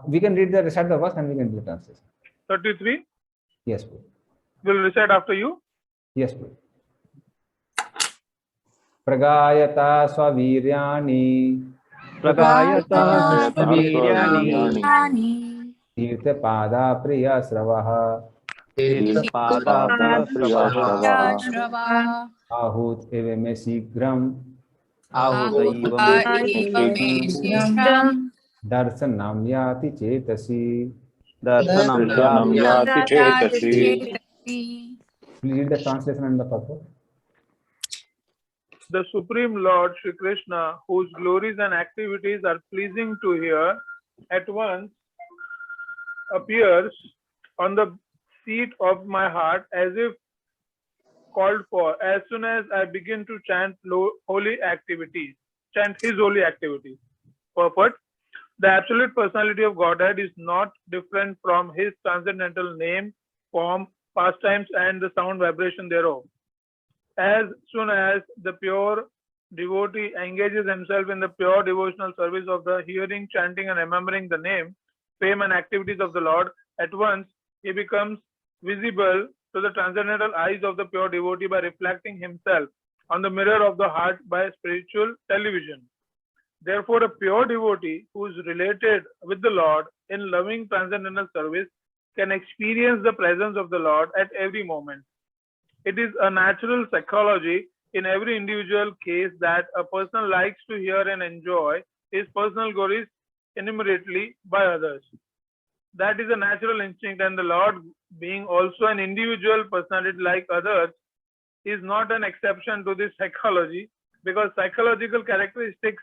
We can recite the verse and we can do the translation. 33? Yes, please. Will recite after you? Yes, please. Pragayata swaviryani Pragayata Svaviryani Tirtha pada priya sravaha Tirthapada Priyasravaha Ahut eve me sigram Ahutaiva Darsanam yati chetasi. Darshanam Darshanam yati chetasi. Please read the translation and the purport. The Supreme Lord Shri Krishna, whose glories and activities are pleasing to hear, at once appears on the seat of my heart as if called for as soon as I begin to chant holy activities, chant his holy activities. Purport: the absolute personality of Godhead is not different from his transcendental name, form, pastimes, and the sound vibration thereof. As soon as the pure devotee engages himself in the pure devotional service of the hearing, chanting, and remembering the name, fame, and activities of the Lord, at once he becomes visible to the transcendental eyes of the pure devotee by reflecting himself on the mirror of the heart by spiritual television. Therefore, a pure devotee who is related with the Lord in loving transcendental service can experience the presence of the Lord at every moment. It is a natural psychology in every individual case that a person likes to hear and enjoy his personal glories innumerately by others. That is a natural instinct, and the Lord, being also an individual personality like others, is not an exception to this psychology, because psychological characteristics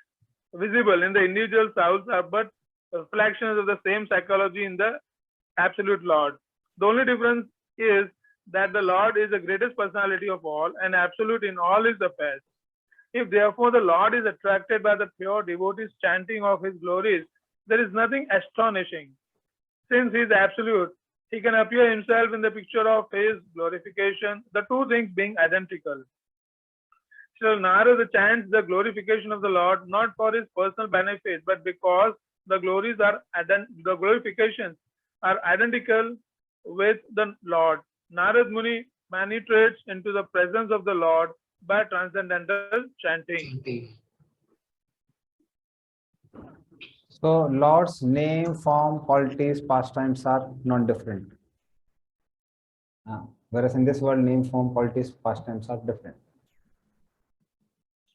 visible in the individual souls are but reflections of the same psychology in the absolute Lord. The only difference is that the Lord is the greatest personality of all and absolute in all his affairs. If therefore the Lord is attracted by the pure devotee's chanting of his glories, there is nothing astonishing. Since he is absolute, he can appear himself in the picture of his glorification, the two things being identical. Sri Narada chants the glorification of the Lord not for his personal benefit, but because the glorifications are identical with the Lord. Narad Muni penetrates into the presence of the Lord by transcendental chanting. So Lord's name, form, qualities, pastimes are non-different. Whereas in this world, name, form, qualities, pastimes are different.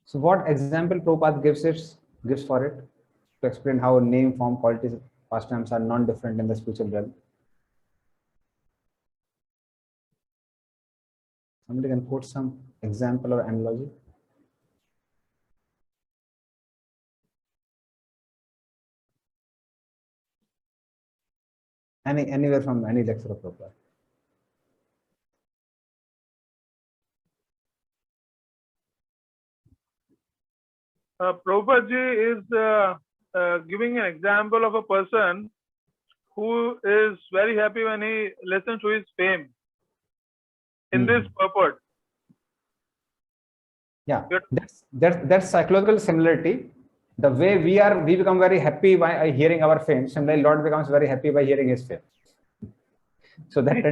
So what example Prabhupada gives for it to explain how name, form, qualities, pastimes are non-different in the spiritual realm? Somebody can quote some example or analogy. Anywhere from any lecture of Prabhupada. Prabhupada ji is giving an example of a person who is very happy when he listens to his fame in this purport. Yeah, that's psychological similarity. The way we become very happy by hearing our fame, similarly Lord becomes very happy by hearing his fame. So that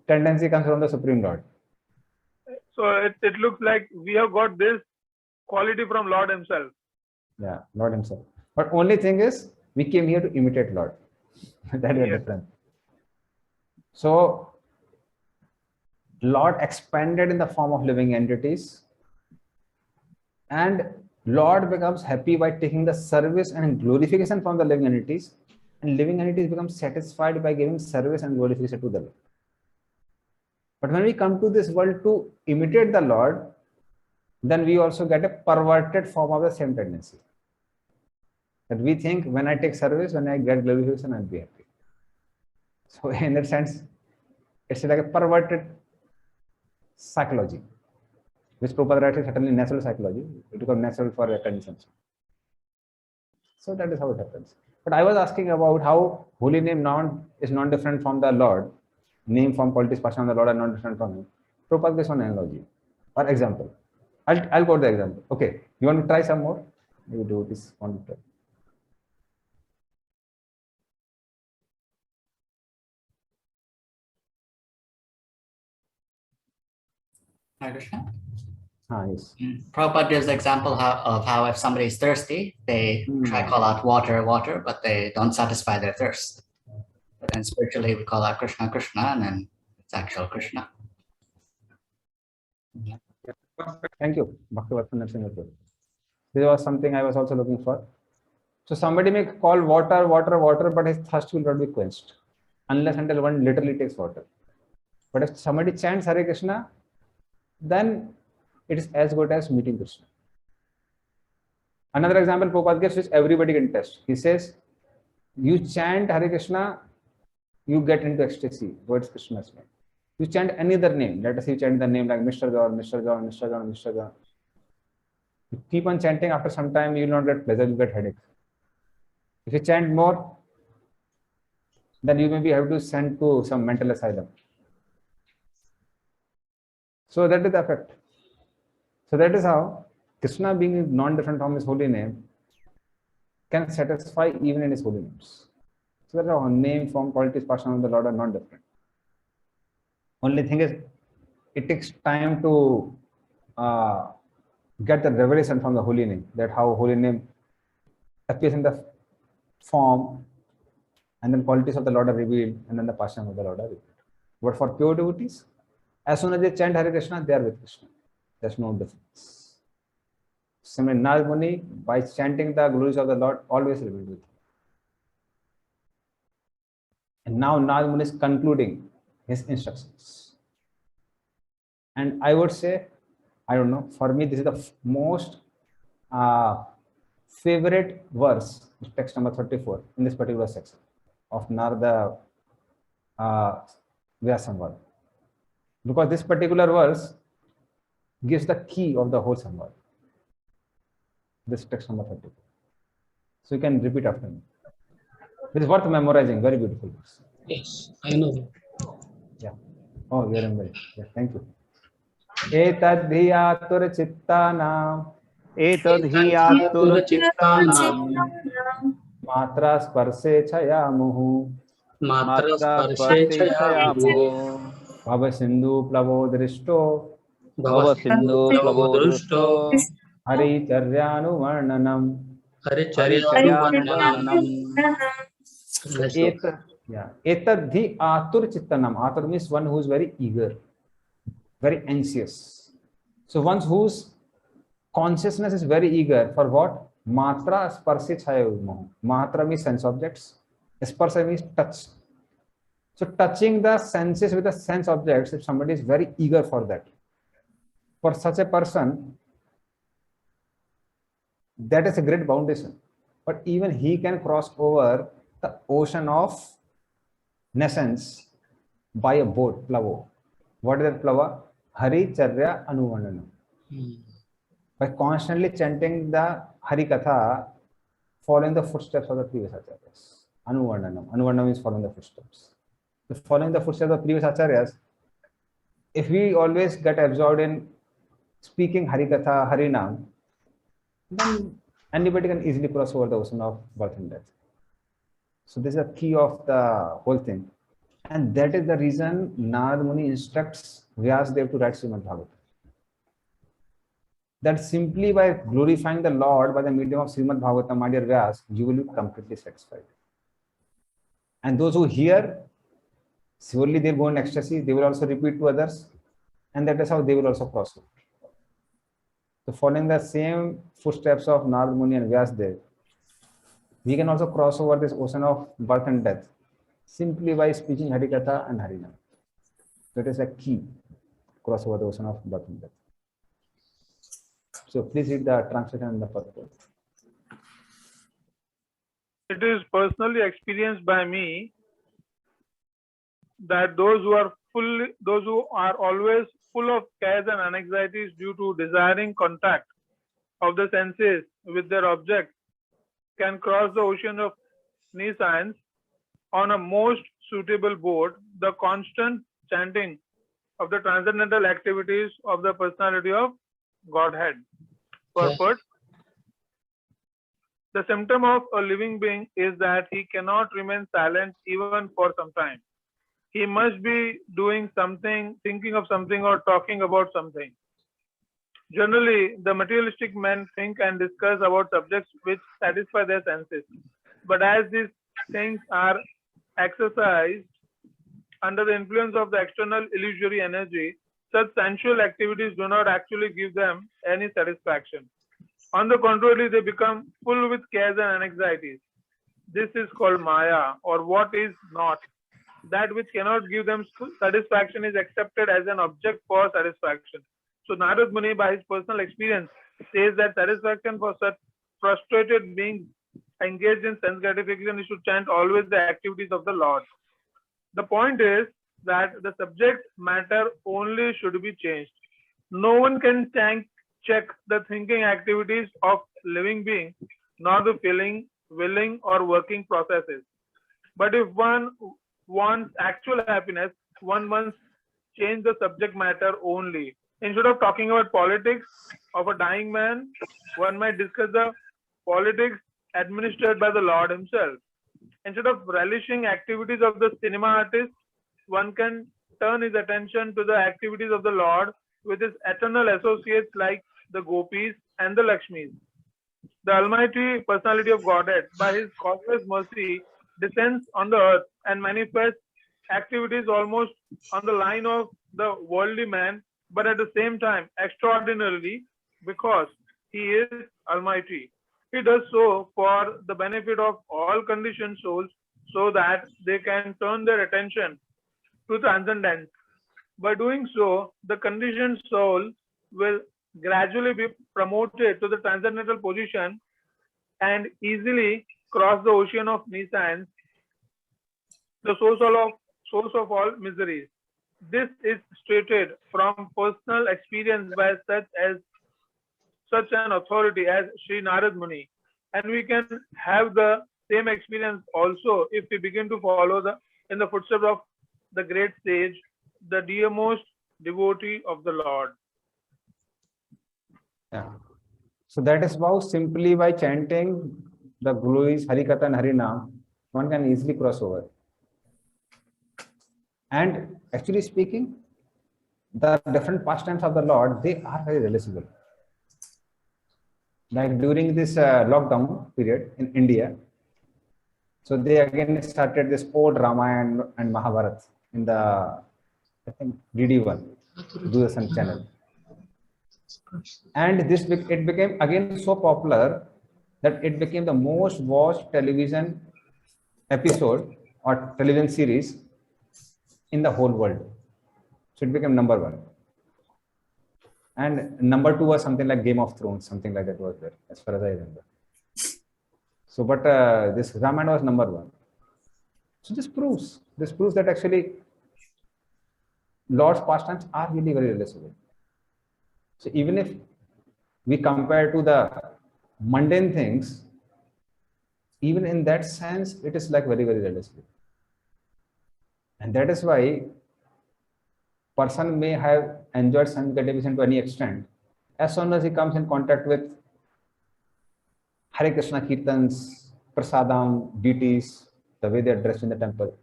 tendency comes from the Supreme Lord. So it looks like we have got this quality from Lord himself. Yeah, Lord himself. But only thing is, we came here to imitate Lord. That is different. So Lord expanded in the form of living entities, and Lord becomes happy by taking the service and glorification from the living entities, and living entities become satisfied by giving service and glorification to the Lord. But when we come to this world to imitate the Lord, then we also get a perverted form of the same tendency. That we think when I take service, when I get glorification, I'll be happy. So in that sense, it's like a perverted psychology, which Prabhupada writes is certainly natural psychology. It becomes natural for conditions. So that is how it happens. But I was asking about how holy name is non-different from the Lord. Name, form, qualities, passion of the Lord are non-different from him. Prabhupada gives one analogy or example. I'll go to the example. Okay, you want to try some more? You do this one. Hare Krishna. Yes. Prabhupada gives the example of how if somebody is thirsty, they try to call out water, water, but they don't satisfy their thirst. But then spiritually, we call out Krishna, Krishna, and then it's actual Krishna. Thank you, Bhakti. This was something I was also looking for. So somebody may call water, water, water, but his thirst will not be quenched unless until one literally takes water. But if somebody chants Hare Krishna, then it is as good as meeting Krishna. Another example Prabhupada gives which everybody can test. He says, you chant Hare Krishna, you get into ecstasy towards Krishna's name. You chant any other name. Let us say you chant the name like Mr. John, Mr. John, Mr. John, Mr. John. You keep on chanting, after some time you will not get pleasure, you get headache. If you chant more, then you may be able to send to some mental asylum. So that is the effect. So that is how Krishna, being non-different from his holy name, can satisfy even in his holy names. So that is how name, form, qualities, passion of the Lord are not different. Only thing is, it takes time to get the revelation from the holy name, that how holy name appears in the form, and then qualities of the Lord are revealed, and then the passion of the Lord are revealed. But for pure devotees, as soon as they chant Hare Krishna, they are with Krishna. There's no difference. Similarly, Narad Muni, by chanting the glories of the Lord, always revealed with him. And now Narad Muni is concluding his instructions. And I would say, I don't know, for me, this is the most favorite verse, text number 34, in this particular section of Narada Vyasamvada. Because this particular verse gives the key of the whole Samvada. This text number 34. So you can repeat after me. It is worth memorizing, very beautiful verse. Yes, I know. Yeah. Oh, you remember it. Yeah, thank you. Etadhiyatur chittanam. Etadhiyatur chittanam. Matra sparshe chayamuhu. Matra sparshe chayamuhu. Bhava sindhu plavo drishto. Bhava sindhu plavo drishto. Hari charyanu varnanam. Hari charyanu varnanam. Yeah. Etadhi atur chittanam. Atur means one who is very eager. very anxious. So one whose consciousness is very eager for what? Matra sparsi chayavimoh. Matra means sense objects. Sparsa means touch. So touching the senses with the sense objects, if somebody is very eager for that, for such a person, that is a great foundation. But even he can cross over the ocean of nescence by a boat, plava. What is that plava? Hari Charya Anuvarnanam. By constantly chanting the Hari Katha, following the footsteps of the previous acharyas. Anuvarnanam. Anuvarnanam is following the footsteps. So following the footsteps of previous acharyas, if we always get absorbed in speaking Hari Katha, Hari Nam, then anybody can easily cross over the ocean of birth and death. So this is the key of the whole thing. And that is the reason Narad Muni instructs Vyasdev to write Srimad Bhagavatam. That simply by glorifying the Lord by the medium of Srimad Bhagavatam, my dear Vyas, you will be completely satisfied. And those who hear, surely they will go in ecstasy, they will also repeat to others, and that is how they will also cross over. So following the same footsteps of Narad Muni and Vyasdev, we can also cross over this ocean of birth and death simply by speaking Harikatha and Harinam. That is a key, cross over the ocean of birth and death. So please read the translation and the purport. It is personally experienced by me that those who are always full of cares and anxieties due to desiring contact of the senses with their objects can cross the ocean of nescience on a most suitable boat. The constant chanting of the transcendental activities of the personality of Godhead. Purport. The symptom of a living being is that he cannot remain silent even for some time. He must be doing something, thinking of something, or talking about something. Generally, the materialistic men think and discuss about subjects which satisfy their senses. But as these things are exercised under the influence of the external illusory energy, such sensual activities do not actually give them any satisfaction. On the contrary, they become full with cares and anxieties. This is called Maya, or what is not. That which cannot give them satisfaction is accepted as an object for satisfaction. So Narad Muni, by his personal experience, says that satisfaction for such frustrated beings engaged in sense gratification is to chant always the activities of the Lord. The point is that the subject matter only should be changed. No one can check the thinking activities of living beings, nor the feeling, willing, or working processes. But if one wants actual happiness, one must change the subject matter only. Instead of talking about politics of a dying man, one might discuss the politics administered by the Lord himself. Instead of relishing activities of the cinema artist, one can turn his attention to the activities of the Lord with his eternal associates like the Gopis and the Lakshmis. The Almighty Personality of Godhead, by his causeless mercy, descends on the earth and manifests activities almost on the line of the worldly man, but at the same time extraordinarily, because he is Almighty. He does so for the benefit of all conditioned souls, so that they can turn their attention to transcendence. By doing so, the conditioned soul will gradually be promoted to the transcendental position and easily cross the ocean of nescience, the source of all miseries. This is stated from personal experience by such an authority as Sri Narad Muni, and we can have the same experience also if we begin to follow in the footsteps of the great sage, the dearmost devotee of the Lord. Yeah. So that is how simply by chanting the glories Harikatha and Harinam, one can easily cross over. And actually speaking, the different pastimes of the Lord, they are very realizable. Like during this lockdown period in India, so they again started this old Ramayana and Mahabharata in the, I think, DD1. Doordarshan channel. And this it became again so popular that it became the most watched television episode or television series in the whole world. So it became number one. And number two was something like Game of Thrones, something like that was there, as far as I remember. So, but this Ramayana was number one. So this proves that actually Lord's pastimes are really very realizable. So even if we compare to the mundane things, even in that sense, it is like very, very realistic. And that is why person may have enjoyed Sanskrit television to any extent. As soon as he comes in contact with Hare Krishna Kirtans, Prasadam, deities, the way they are dressed in the temple,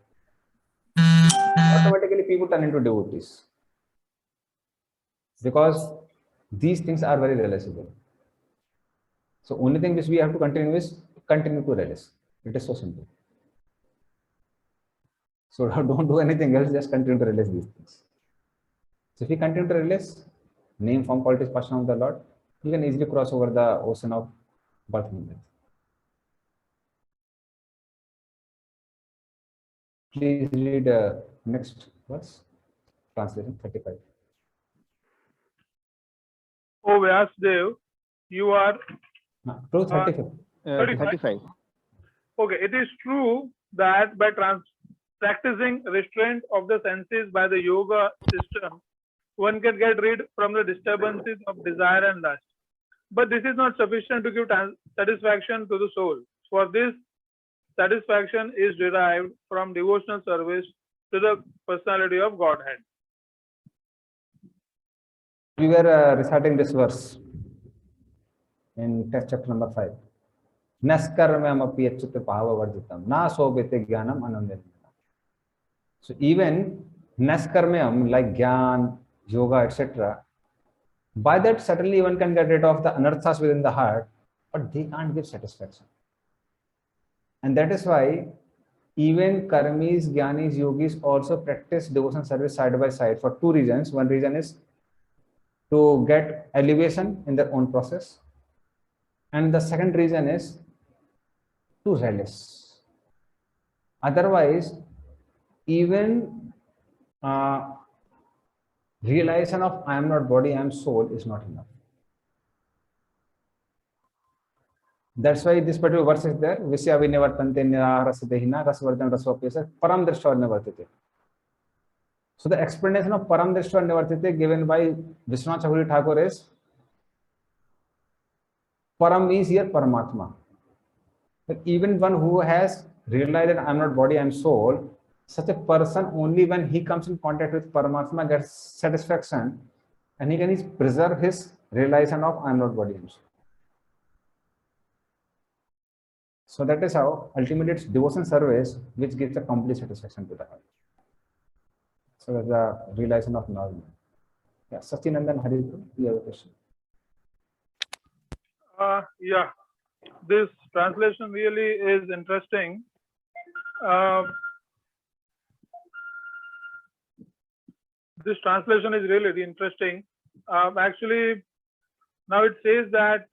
automatically people turn into devotees. Because these things are very realizable. So only thing which we have to continue is continue to relish. It is so simple. So don't do anything else, just continue to relish these things. So if we continue to relish name, form, qualities, passion of the Lord, you can easily cross over the ocean of birth and death. Please read next verse, translation 35. O Vyasdev, you are 35. 35. Okay, it is true that by practicing restraint of the senses by the yoga system, one can get rid from the disturbances of desire and lust. But this is not sufficient to give satisfaction to the soul. For this, satisfaction is derived from devotional service to the personality of Godhead. We were reciting this verse in text chapter number 5. Naskarmamapi achyuta bhavavarjitam na sobete jnanam anandam. So even naskarmam, like jnana, yoga, etc., by that certainly one can get rid of the anarthas within the heart, but they can't give satisfaction. And that is why even karmis, jnanis, yogis also practice devotion service side by side for two reasons. One reason is to get elevation in their own process. And the second reason is to relish. Otherwise, even realization of I am not body, I am soul is not enough. That's why this particular verse is there. Visya vinivartante nirarasatehina rasvardhan rasvapyasa param drishta nivartate. So the explanation of param drishta nivartate given by Vishwanath Chakravarti Thakur is param means here Paramatma. But even one who has realized that I am not body, I am soul, such a person only when he comes in contact with Paramatma gets satisfaction, and he can preserve his realization of I am not body, I am soul. So that is how ultimately it's devotion service which gives the complete satisfaction to the heart. So that's the realization of knowledge. Yeah, Sachinandan Haridru, you have a question. Yeah, this translation really is interesting. This translation is really interesting. Actually, now it says that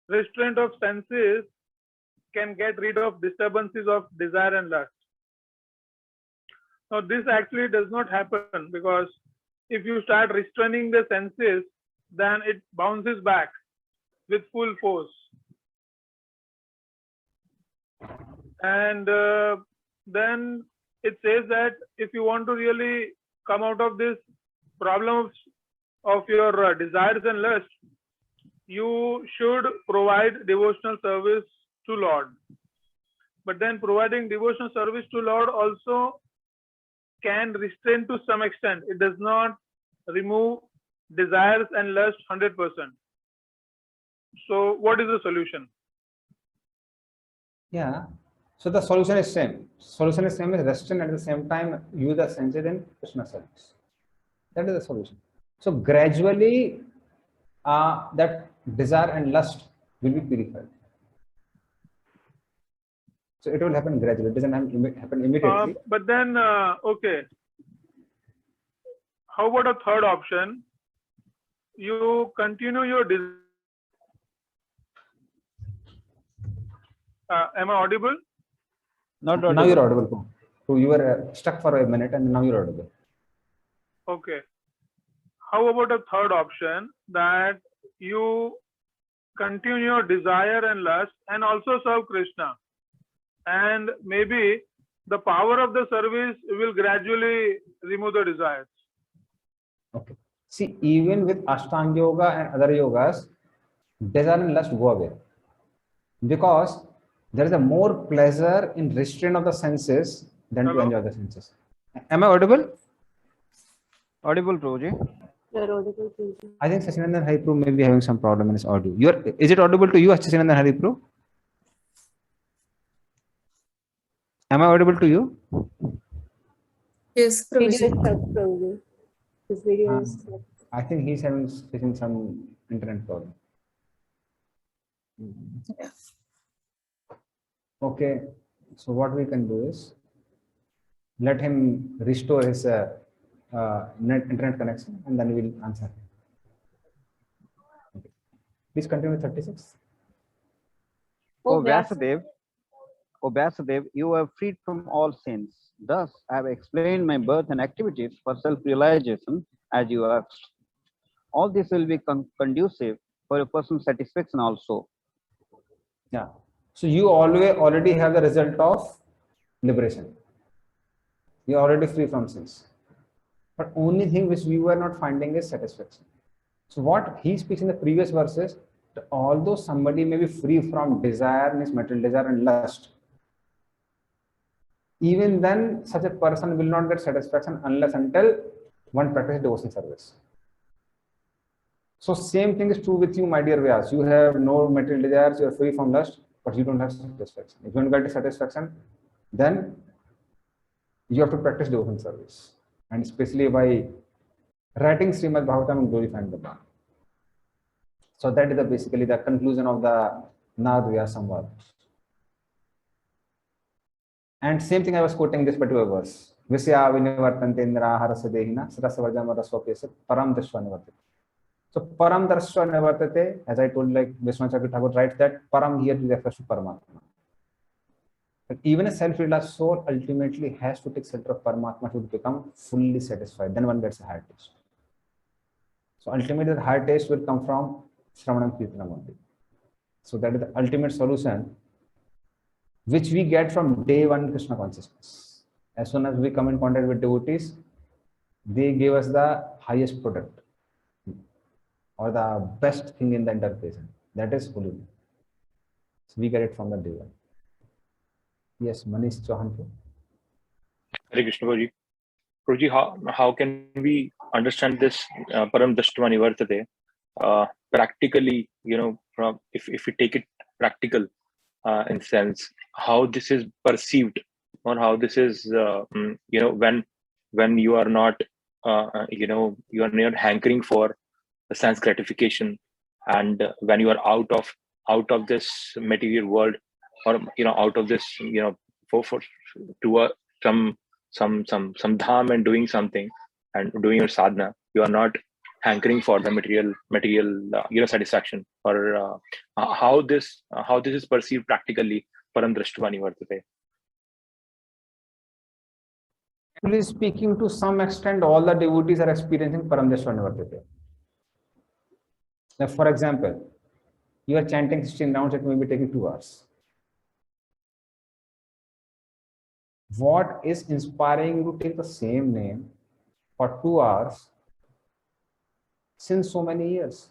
restraint of senses can get rid of disturbances of desire and lust. Now, this actually does not happen because if you start restraining the senses, then it bounces back with full force. And then it says that if you want to really come out of this problem of your desires and lust, you should provide devotional service to Lord. But then providing devotional service to Lord also can restrain to some extent. It does not remove desires and lust 100%. So what is the solution? Yeah. So the solution is same. Solution is same is restrain at the same time use the senses in Krishna service. That is the solution. So gradually that desire and lust will be purified. So it will happen gradually. It doesn't happen immediately. But then, okay. how about a third option? You continue your am I audible? Not Now audible. you're audible. So you were stuck for a minute and now you're audible. Okay. How about a third option, that you continue your desire and lust and also serve Krishna, and maybe the power of the service will gradually remove the desires. Okay. See, even with Ashtanga Yoga and other yogas, desire and lust go away. Because there is a more pleasure in restraint of the senses than to enjoy the senses. Am I audible? Audible, Prabhuji. You're audible, Prabhuji. I think Sachinandan Haripru may be having some problem in his audio. Is it audible to you, Sachinandan Haripru? Am I audible to you? Yes, Video is Prabhuji. stuck, Prabhuji. His video is stuck. I think he's facing some internet problem. Yeah. Okay, so what we can do is let him restore his internet connection and then we'll answer him. Okay. Please continue with 36. O Vyasadev, you are freed from all sins. Thus, I have explained my birth and activities for self-realization as you asked. All this will be conducive for a person's satisfaction also. Yeah. So you already have the result of liberation. You are already free from sins. But only thing which we were not finding is satisfaction. So what he speaks in the previous verses, although somebody may be free from desire, means material desire and lust, even then such a person will not get satisfaction unless until one practices devotional service. So same thing is true with you, my dear Vyas. You have no material desires, you are free from lust, but you don't have satisfaction. If you don't get satisfaction, then you have to practice devotional service, and especially by writing Srimad Bhagavatam and glorifying the Lord. So that is basically the conclusion of the Narad Samvad. And same thing I was quoting this particular verse. Visya vinivartante indra harasa dehina sarasavajama rasvapesa param drashva nivartate. So param drashva nivartate, as I told, like Vishwanath Chakravarti Thakur writes that param here refers to Paramatma. But even a self-realized soul ultimately has to take shelter of Paramatma to become fully satisfied. Then one gets a higher taste. So ultimately the higher taste will come from Shravanam Kirtanam only. So that is the ultimate solution, which we get from day one Krishna consciousness. As soon as we come in contact with devotees, they give us the highest product or the best thing in the entire present. That is holiness. So we get it from the day one. Yes, Manish Chauhan. Hare Krishna Prabhuji. Prabhuji, how can we understand this Param Drashtva Nivartate practically, from if we take it practical in sense, how this is perceived, or how this is, when you are not, you are not hankering for the sense gratification, and when you are out of this material world, or out of this, for to some dham and doing something and doing your sadhana, you are not hankering for the material satisfaction, or how this is perceived practically. Param Drashtva Nivartate. Actually speaking, to some extent, all the devotees are experiencing Param Drashtva Nivartate. Now, for example, you are chanting 16 rounds, it may be taking 2 hours. What is inspiring you to take the same name for 2 hours since so many years?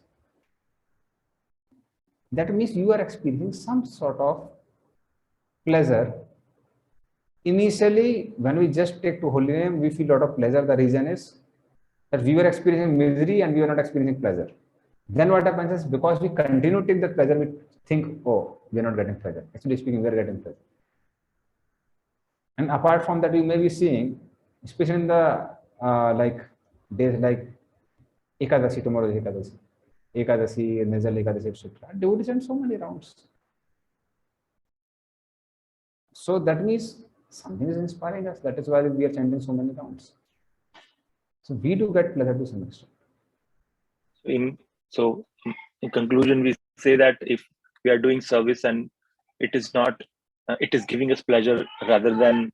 That means you are experiencing some sort of pleasure. Initially, when we just take to holy name, we feel a lot of pleasure. The reason is that we were experiencing misery and we were not experiencing pleasure. Then what happens is, because we continue to take the pleasure, we think, oh, we are not getting pleasure. Actually speaking, we are getting pleasure. And apart from that, you may be seeing, especially in the like days like Ekadasi, tomorrow is Ekadasi, Nizal Ekadasi, etc. Devotees and so many rounds. So that means something is inspiring us. That is why we are chanting so many rounds. So we do get pleasure to some extent. In conclusion, we say that if we are doing service and it is not, it is giving us pleasure rather than,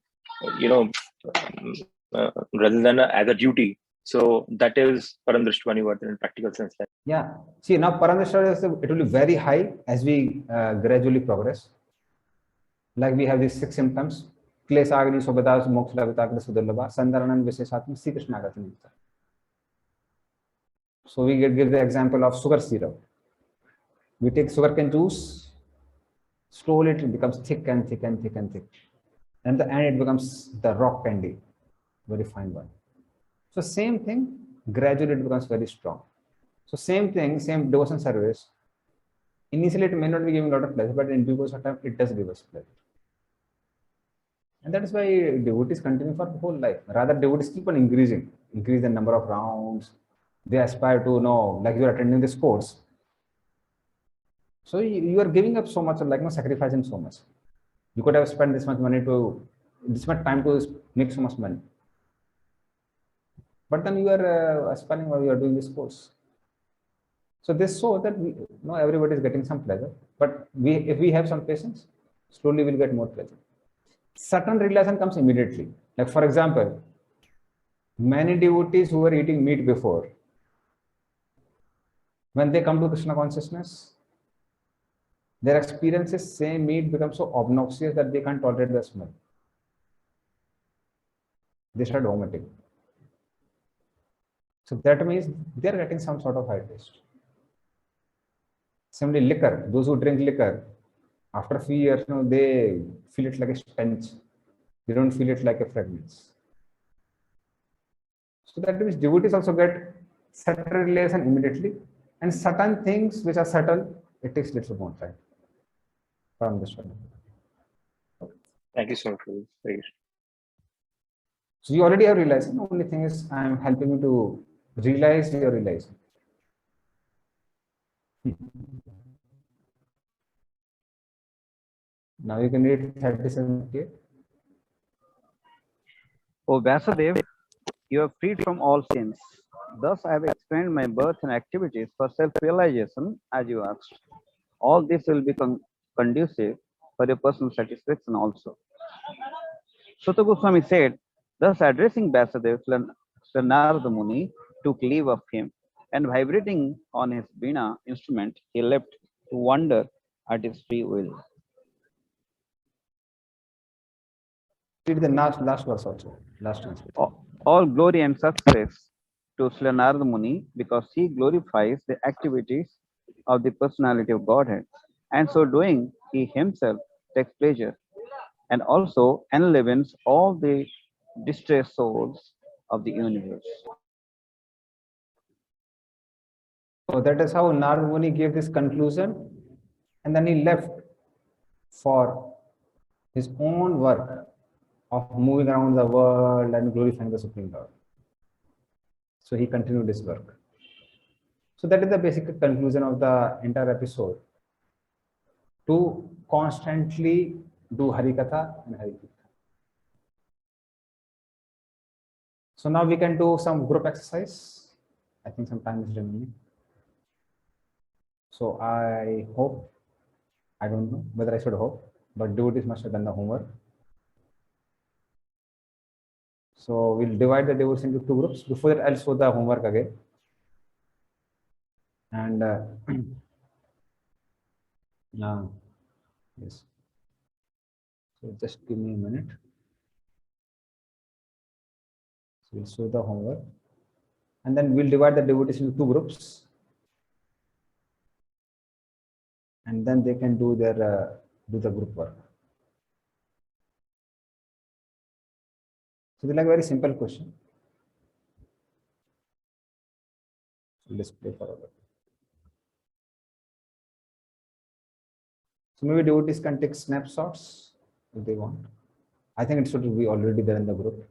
rather than as a duty. So that is Paramdrishtavani Vardhan in practical sense. Yeah. See, now Paramdrishtavani, it will be very high as we gradually progress. Like we have these 6 symptoms. Klesagni, Sobhadas, Moksha, Vitakta, Sudurlabha, Sandaranan, Visheshatma, Sri Krishna Agati. So we give the example of sugar syrup. We take sugarcane juice, slowly it becomes thick and thick and thick and thick. And at the end it becomes the rock candy, very fine one. So same thing, gradually it becomes very strong. So same thing, same devotion service. Initially it may not be giving a lot of pleasure, but in due course of time it does give us pleasure. And that is why devotees continue for the whole life. Rather, devotees keep on increase the number of rounds. They aspire to know, like you are attending the sports. So you are giving up so much, like sacrificing so much. You could have spent this much time to make so much money. But then you are aspiring while you are doing this course. So this shows that everybody is getting some pleasure. But if we have some patience, slowly we'll get more pleasure. Certain realization comes immediately. Like for example, many devotees who were eating meat before, when they come to Krishna consciousness, their experiences, same meat becomes so obnoxious that they can't tolerate the smell. They start vomiting. So that means they are getting some sort of high taste. Similarly, liquor, those who drink liquor, after a few years, they feel it like a stench. They don't feel it like a fragrance. So that means devotees also get certain relation immediately, and certain things which are subtle, it takes little more time. From this one. Thank you so much for this. So you already have realized. The only thing is I am helping you to realize your realizing. Now you can read 37. O Vasudev, you are freed from all sins. Thus I have explained my birth and activities for self-realization as you asked. All this will be conducive for your personal satisfaction also. Sutta Goswami said, thus addressing Vasudev, Sri Narada Muni took leave of him, and vibrating on his Veena instrument, he left to wander at his free will. Read the last verse also. Last translation. All glory and success to Sri Narada Muni, because he glorifies the activities of the personality of Godhead, and so doing, he himself takes pleasure, and also enlivens all the distressed souls of the universe. So that is how Narada Muni gave this conclusion, and then he left for his own work of moving around the world and glorifying the Supreme Lord. So he continued his work. So that is the basic conclusion of the entire episode. To constantly do Harikatha and Harikatha. So now we can do some group exercise. I think some time is remaining. So I hope, I don't know whether I should hope, but devotees must have done the homework. So we'll divide the devotees into 2 groups. Before that, I'll show the homework again. And yes. So just give me a minute. So we'll show the homework, and then we'll divide the devotees into 2 groups, and then they can do their do the group work. So they're like very simple question. So display for all. So maybe devotees can take snapshots if they want. I think it should be already there in the group.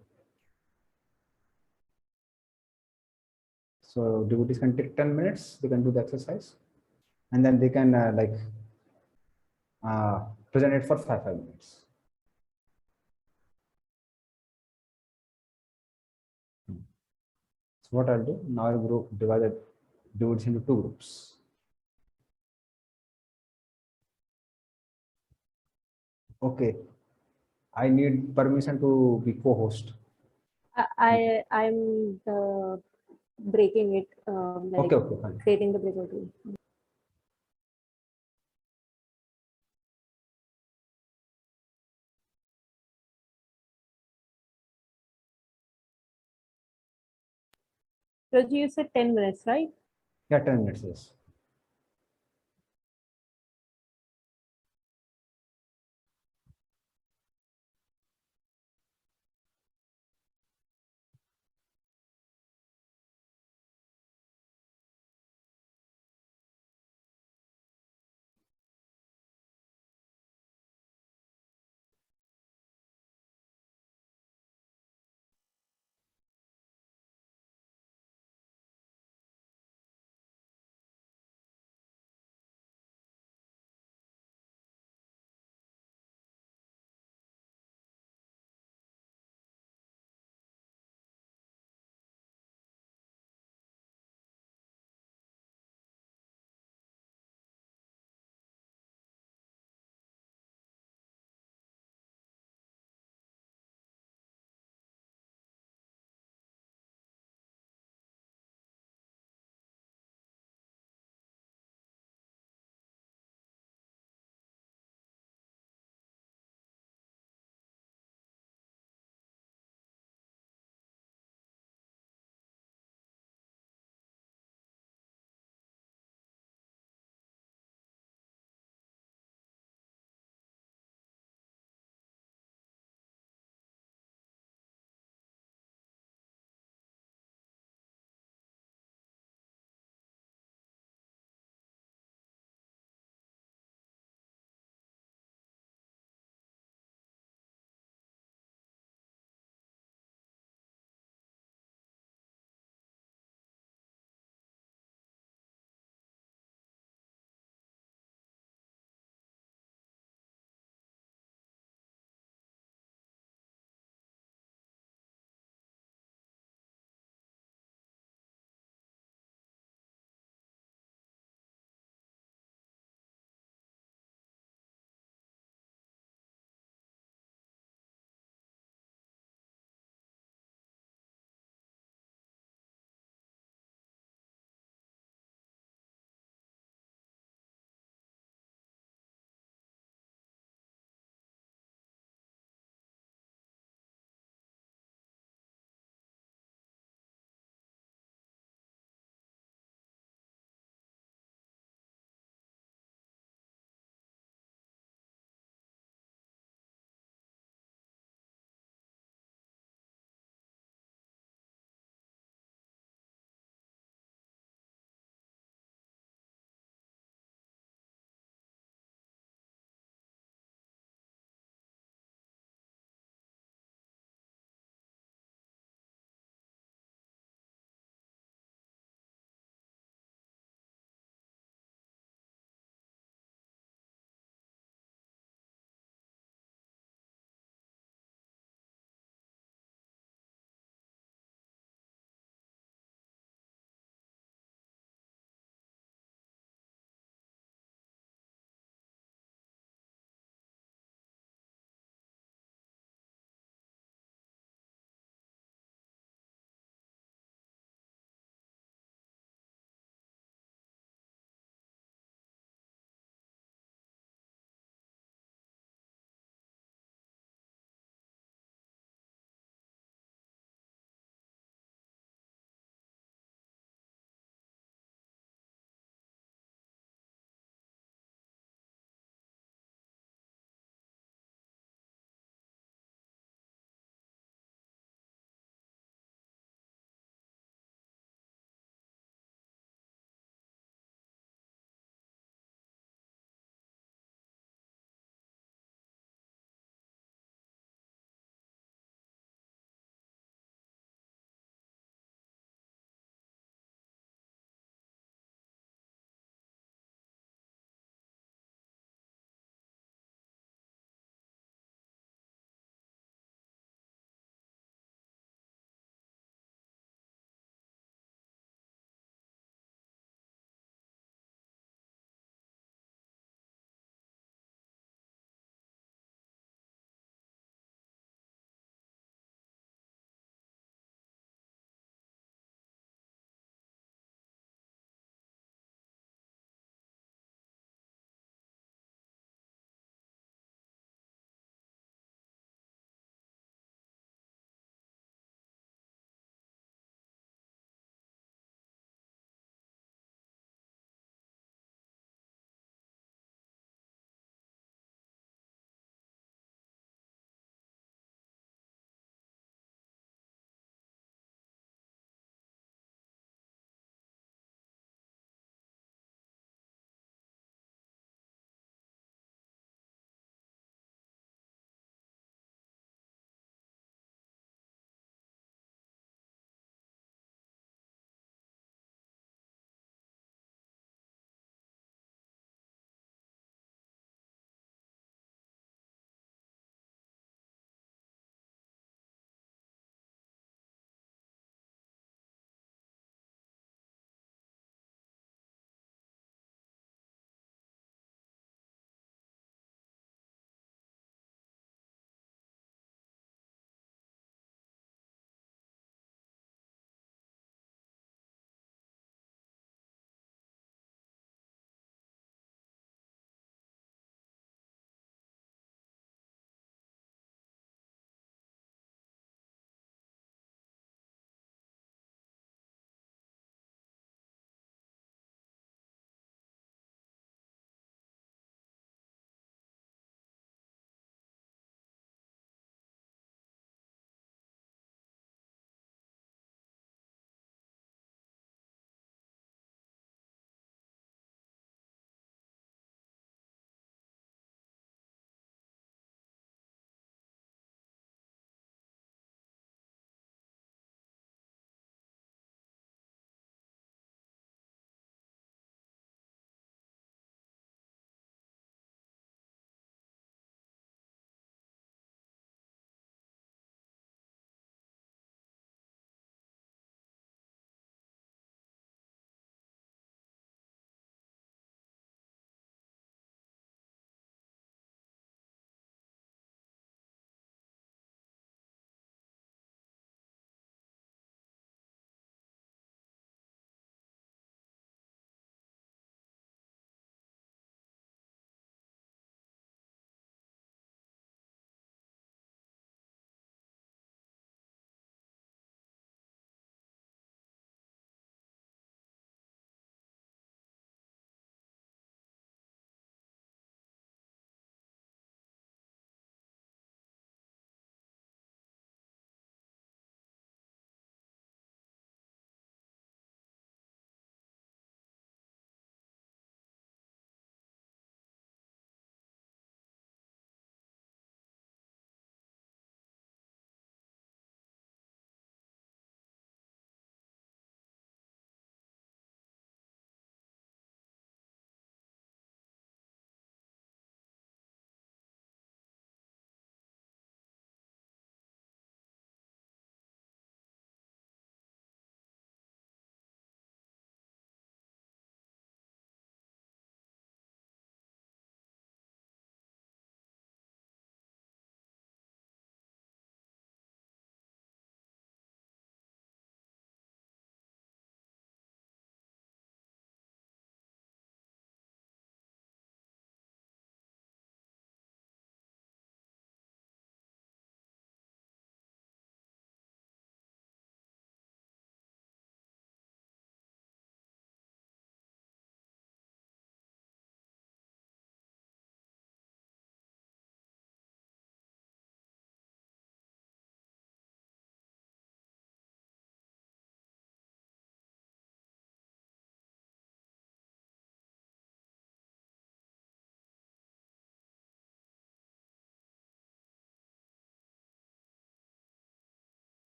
So devotees can take 10 minutes. They can do the exercise, and then they can present it for 5 minutes. So what I'll do now, I'll do it into two groups. Okay, I need permission to be co-host. I'm breaking it, like Okay, fine. creating the breakout room. Raji, you said 10 minutes, right? Yeah, 10 minutes, yes.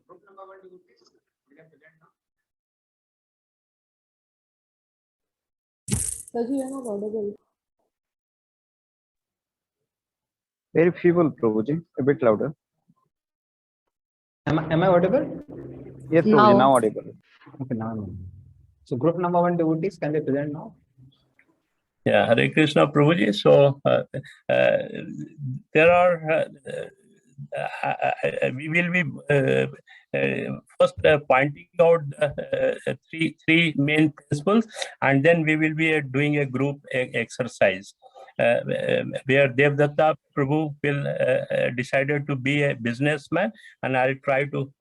Prabhuji, you're not audible. Very feeble, Prabhuji. A bit louder. Am I audible? Yes, Prabhuji, now audible. Okay, now I'm audible. So group number 1 devotees, can they present now? Yeah, Hare Krishna, Prabhuji. So there are, we will be first pointing out three main principles, and then we will be doing a group exercise where Devdatta Prabhu will decided to be a businessman, and I'll try to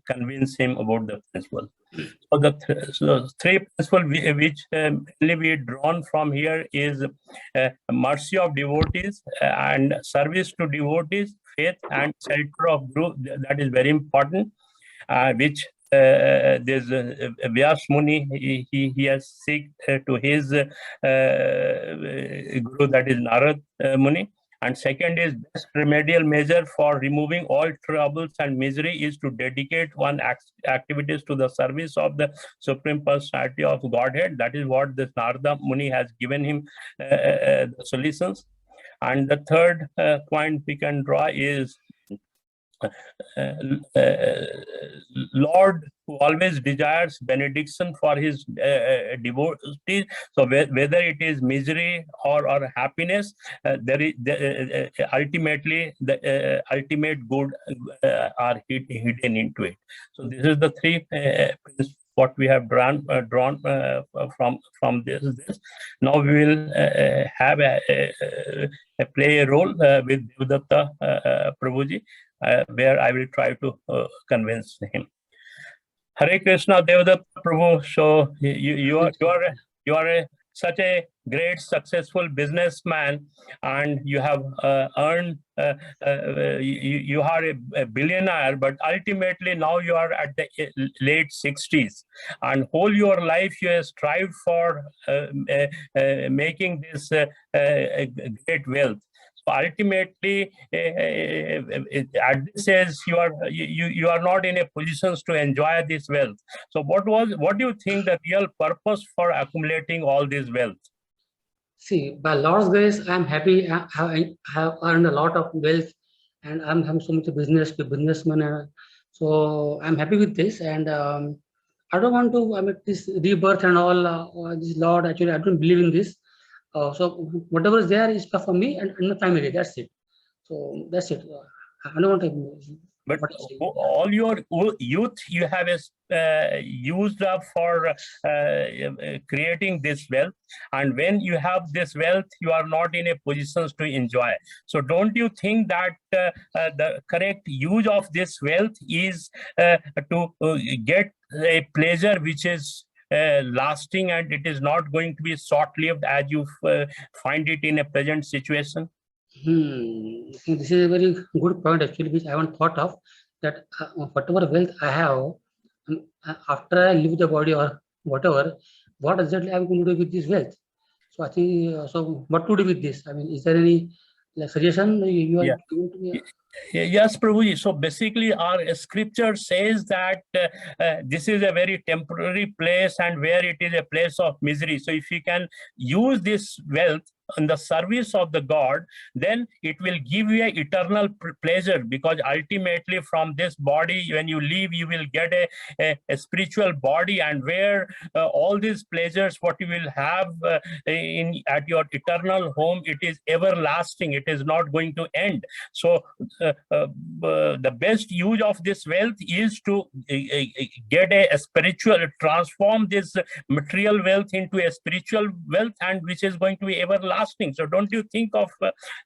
convince him about the principle. So the three principles which mainly we drawn from here is mercy of devotees and service to devotees, faith and shelter of guru. That is very important. Which there's Vyas Muni, he has seek to his guru, that is Narad Muni. And second is best remedial measure for removing all troubles and misery is to dedicate one activities to the service of the Supreme Personality of Godhead. That is what this Narada Muni has given him the solutions. And the third point we can draw is Lord who always desires benediction for his devotees. So whether it is misery or happiness, there is ultimately the ultimate good are hidden into it. So this is the three what we have drawn from this. Now we will have play a role with Devdatta Prabhuji, where I will try to convince him. Hare Krishna, Devdatta Prabhu. So you are such a great successful businessman, and you have earned. You are a billionaire, but ultimately now you are at the late 60s, and whole your life you have strived for making this great wealth. So ultimately, at this age, you are not in a position to enjoy this wealth. So what do you think the real purpose for accumulating all this wealth? See, by Lord's grace, I'm happy. I have earned a lot of wealth, and I'm having so much businessman. So I'm happy with this, and I don't want to. I mean, this rebirth and all. This Lord, actually, I don't believe in this. So whatever is there is for me and my family. That's it. So that's it. I don't want to. But all your youth you have used up for creating this wealth, and when you have this wealth, you are not in a position to enjoy. So don't you think that the correct use of this wealth is to get a pleasure which is lasting, and it is not going to be short-lived as you find it in a present situation? This is a very good point actually, which I haven't thought of. That whatever wealth I have, after I leave the body or whatever, what exactly I'm going to do with this wealth? So I think so. What to do with this? I mean, is there any suggestion you are giving to me? Yes, Prabhuji. So basically, our scripture says that this is a very temporary place, and where it is a place of misery. So if you can use this wealth in the service of the God, then it will give you an eternal pleasure, because ultimately from this body, when you leave, you will get a spiritual body, and where all these pleasures what you will have at your eternal home, it is everlasting. It is not going to end. So the best use of this wealth is to get a spiritual, transform this material wealth into a spiritual wealth, and which is going to be everlasting. So don't you think of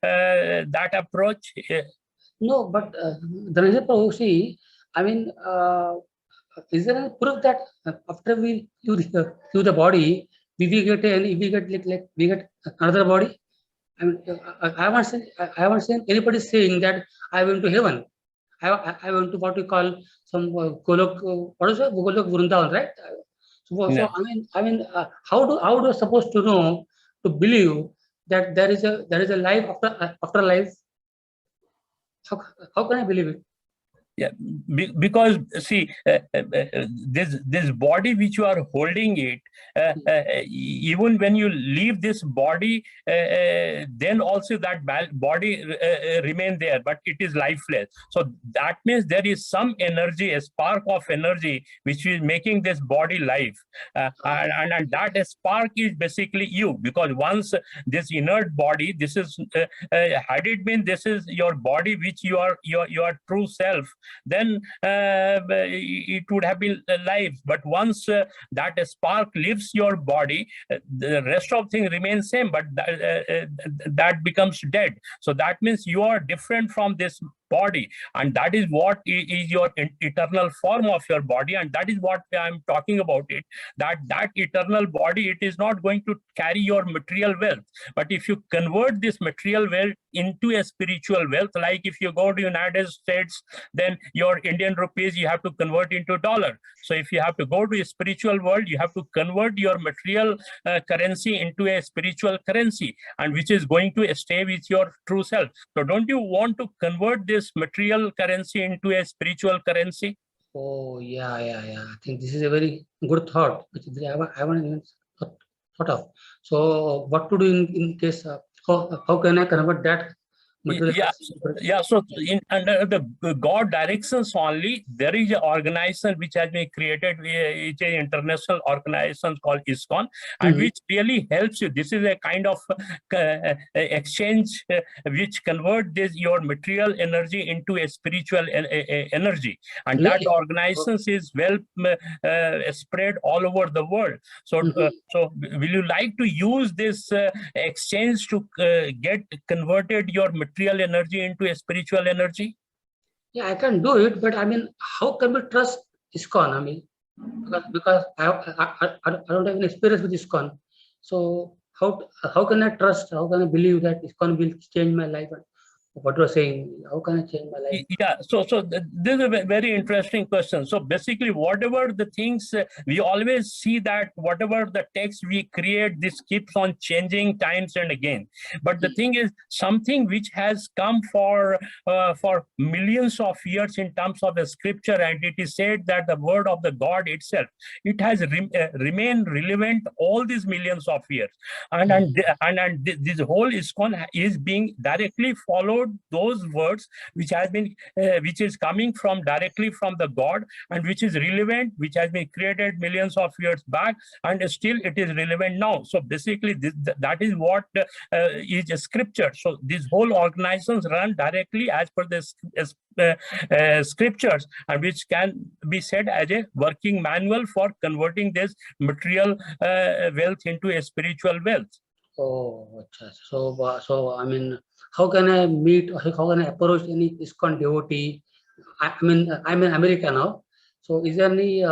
that approach? No, but Dhananjay Prabhu, see, I mean, is there any proof that after we use the body, we get another body? I mean, I haven't seen anybody saying that I went to heaven. I went to what we call some Golok, what is it? Golok Vrindavan, right? So I mean, how do I supposed to know, to believe that there is a life after life? How can I believe it? Yeah, because see, this body which you are holding it, even when you leave this body, then also that body remain there, but it is lifeless. So that means there is some energy, a spark of energy, which is making this body life, and that spark is basically you. Because once this inert body, this is had it been this is your body, which your true self, then it would have been alive. But once that spark leaves your body, the rest of things remain same, but that becomes dead. So that means you are different from this body, and that is what is your eternal form of your body, and that is what I'm talking about it, that eternal body, it is not going to carry your material wealth. But if you convert this material wealth into a spiritual wealth, like if you go to United States, then your Indian rupees you have to convert into dollar. So if you have to go to a spiritual world, you have to convert your material currency into a spiritual currency, and which is going to stay with your true self. So don't you want to convert this material currency into a spiritual currency? Oh, yeah. I think this is a very good thought, which I haven't even thought of. So what to do in case, how can I convert that material? Yeah. So under the God directions only, there is an organization which has been created. It's an international organization called ISKCON, and which really helps you. This is a kind of exchange which convert your material energy into a spiritual energy, and that organization is well spread all over the world. So will you like to use this exchange to get converted your material energy into a spiritual energy? Yeah, I can do it, but I mean, how can we trust ISKCON? I mean, because I don't have any experience with ISKCON. So how can I trust? How can I believe that ISKCON will change my life? What you're saying, how can I change my life? Yeah, so this is a very interesting question. So basically, whatever the things we always see, that whatever the text we create, this keeps on changing times and again. But the thing is, something which has come for millions of years in terms of the scripture, and it is said that the word of the God itself, it has remained relevant all these millions of years, and this whole ISKCON is being directly followed those words which has been which is coming from directly from the God, and which is relevant, which has been created millions of years back, and still it is relevant now. So basically that is what is a scripture. So these whole organizations run directly as per the scriptures, and which can be said as a working manual for converting this material wealth into a spiritual wealth. Oh, so I mean, how can I meet, or how can I approach any ISKCON devotee? I mean, I'm in America now. So is there any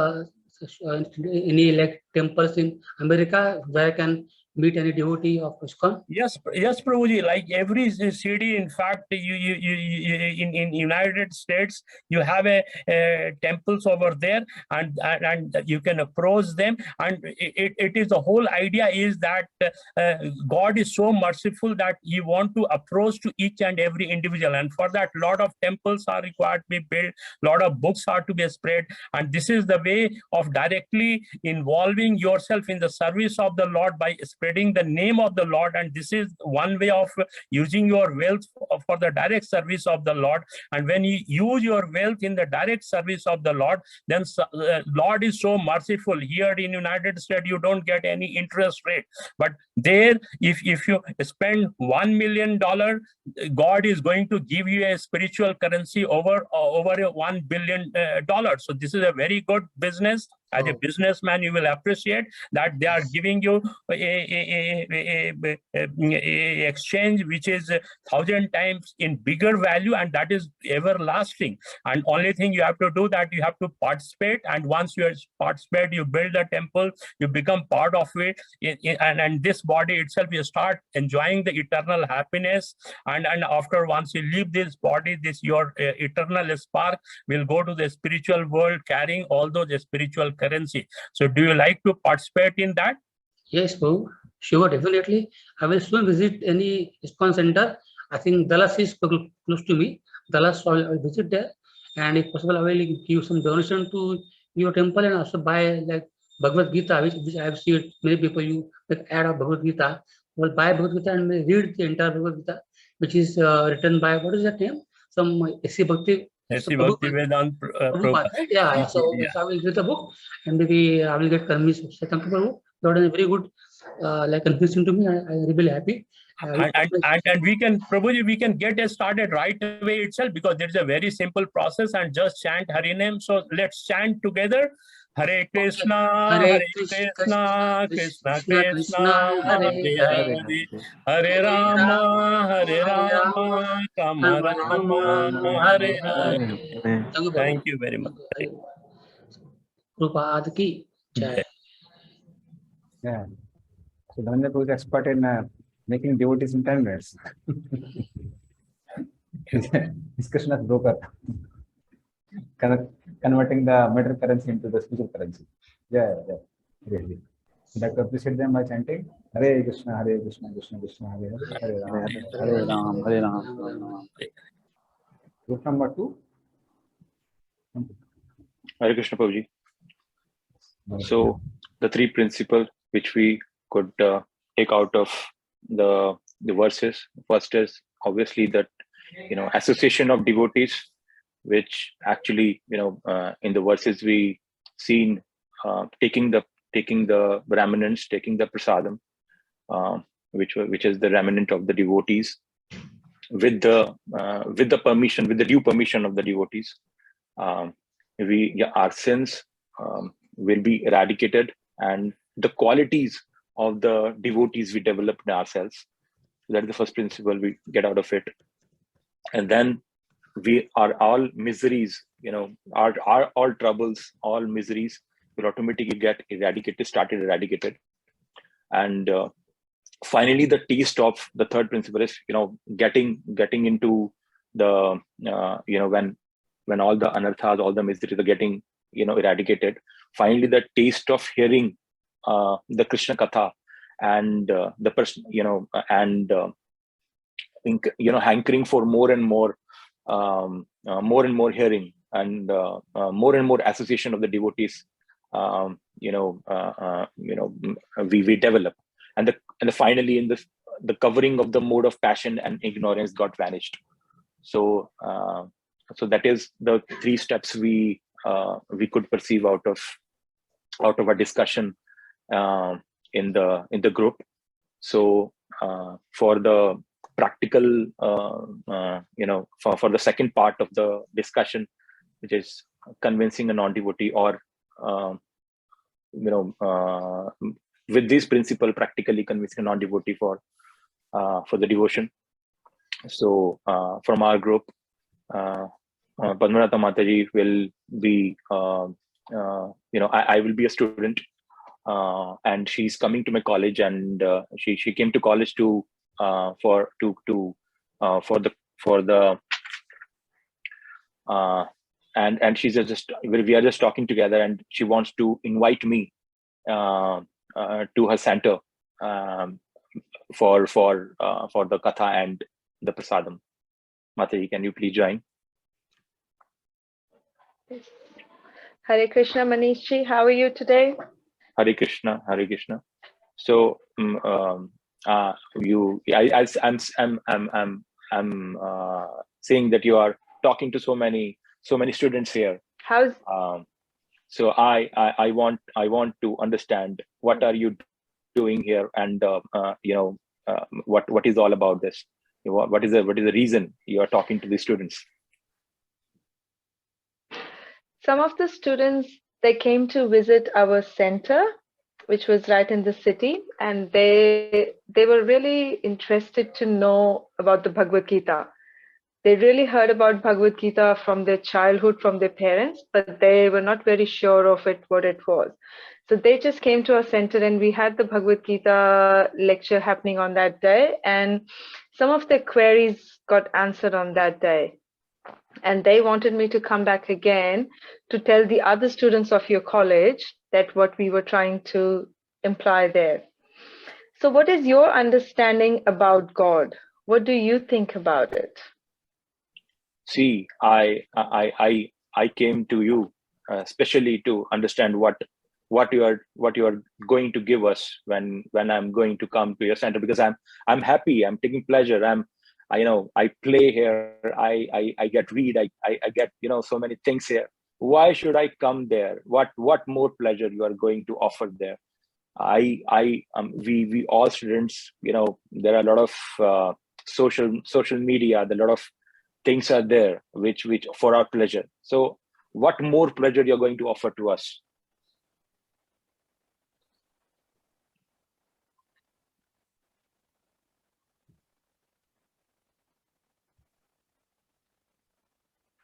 like temples in America where I can meet any devotee of ISKCON? Yes, Prabhuji. Like every city, in fact, you in United States, you have a temples over there, and you can approach them. And it is the whole idea is that God is so merciful that He want to approach to each and every individual, and for that, lot of temples are required to be built, lot of books are to be spread, and this is the way of directly involving yourself in the service of the Lord by spreading the name of the Lord. And this is one way of using your wealth for the direct service of the Lord. And when you use your wealth in the direct service of the Lord, then Lord is so merciful. Here in United States, you don't get any interest rate, but there, if you spend $1 million, God is going to give you a spiritual currency over $1 billion. So this is a very good business. As a businessman, you will appreciate that they are giving you a exchange which is 1,000 times in bigger value, and that is everlasting. And only thing you have to do, that you have to participate, and once you participate, you build a temple, you become part of it, and this body itself, you start enjoying the eternal happiness. And after, once you leave this body, your eternal spark will go to the spiritual world, carrying all those spiritual currency. So do you like to participate in that? Yes, Prabhu. Sure, definitely. I will soon visit any ISKCON center. I think Dallas is close to me. Dallas, so I will visit there. and if possible, I will give some donation to your temple and also buy like Bhagavad Gita, which I have seen many people you like add of Bhagavad Gita. Well, buy Bhagavad Gita and read the entire Bhagavad Gita, which is written by what is that name? Some S.C. Bhakti. S.C. Bhakti Vedant Prabhupada, right? Yeah. So I will read the book and maybe I will get convinced. So thank you, Prabhu. You are very good, like convincing to me. I'm really happy. And we can, Prabhuji, we can get started right away itself, because there is a very simple process, and just chant Hari name. So let's chant together. Hare Krishna, Hare Krishna, Krishna Krishna, Hare Hare, Hare Rama, Hare Rama, Rama Rama, Hare Hare. Thank you very much. Prabhupada ki jai. Yeah. So Dhananjay Prabhu is expert in making devotees in 10 minutes. He's Krishna's broker. Converting the material currency into the spiritual currency. Yeah, really. I'd like to appreciate them by chanting Hare Krishna, Krishna Krishna, Hare Hare, Hare Ram, Hare Ram, Hare Ram. Group number 2. Hare Krishna Prabhuji. So the three principles which we could take out of the verses. First is obviously that, association of devotees, which actually, in the verses we seen taking the remnants, taking the prasadam, which is the remnant of the devotees, with the permission, with the due permission of the devotees, our sins will be eradicated, and the qualities of the devotees we develop in ourselves. That is the first principle we get out of it. And then we are all miseries, our all troubles, all miseries will automatically get eradicated. And finally, the taste of the third principle is, getting into the, when all the anarthas, all the miseries are getting, eradicated. Finally, the taste of hearing the Krishna Katha and the person, hankering for more and more hearing and more association of the devotees, we develop, and finally in the covering of the mode of passion and ignorance got vanished. So that is the three steps we could perceive out of our discussion in the group. So for the practical, for the second part of the discussion, which is convincing a non-devotee, or with this principle, practically convincing a non-devotee for the devotion. So from our group, Padmanabha Mataji will be, I will be a student, and she's coming to my college, and she came to college to for the and she's we are just talking together, and she wants to invite me to her center for the katha and the prasadam. Mataji, can you please join? Hare Krishna, Manishji, how are you today? Hare Krishna, Hare Krishna. So I'm saying that you are talking to so many students here. How's so I want to understand what are you doing here, and what is all about this? What is the reason you are talking to the students? Some of the students, they came to visit our center, which was right in the city, and they were really interested to know about the Bhagavad Gita. They really heard about Bhagavad Gita from their childhood, from their parents, but they were not very sure of it, what it was. So they just came to our center, and we had the Bhagavad Gita lecture happening on that day, and some of their queries got answered on that day. And they wanted me to come back again to tell the other students of your college that what we were trying to imply there. So what is your understanding about God? What do you think about it? see, I came to you especially to understand what you are going to give us when I'm going to come to your center, because I'm happy, I'm taking pleasure, I play here, I get read, I get so many things here. Why should I come there? What more pleasure you are going to offer there? We all students, there are a lot of social media, there are a lot of things are there which for our pleasure. So what more pleasure you're going to offer to us?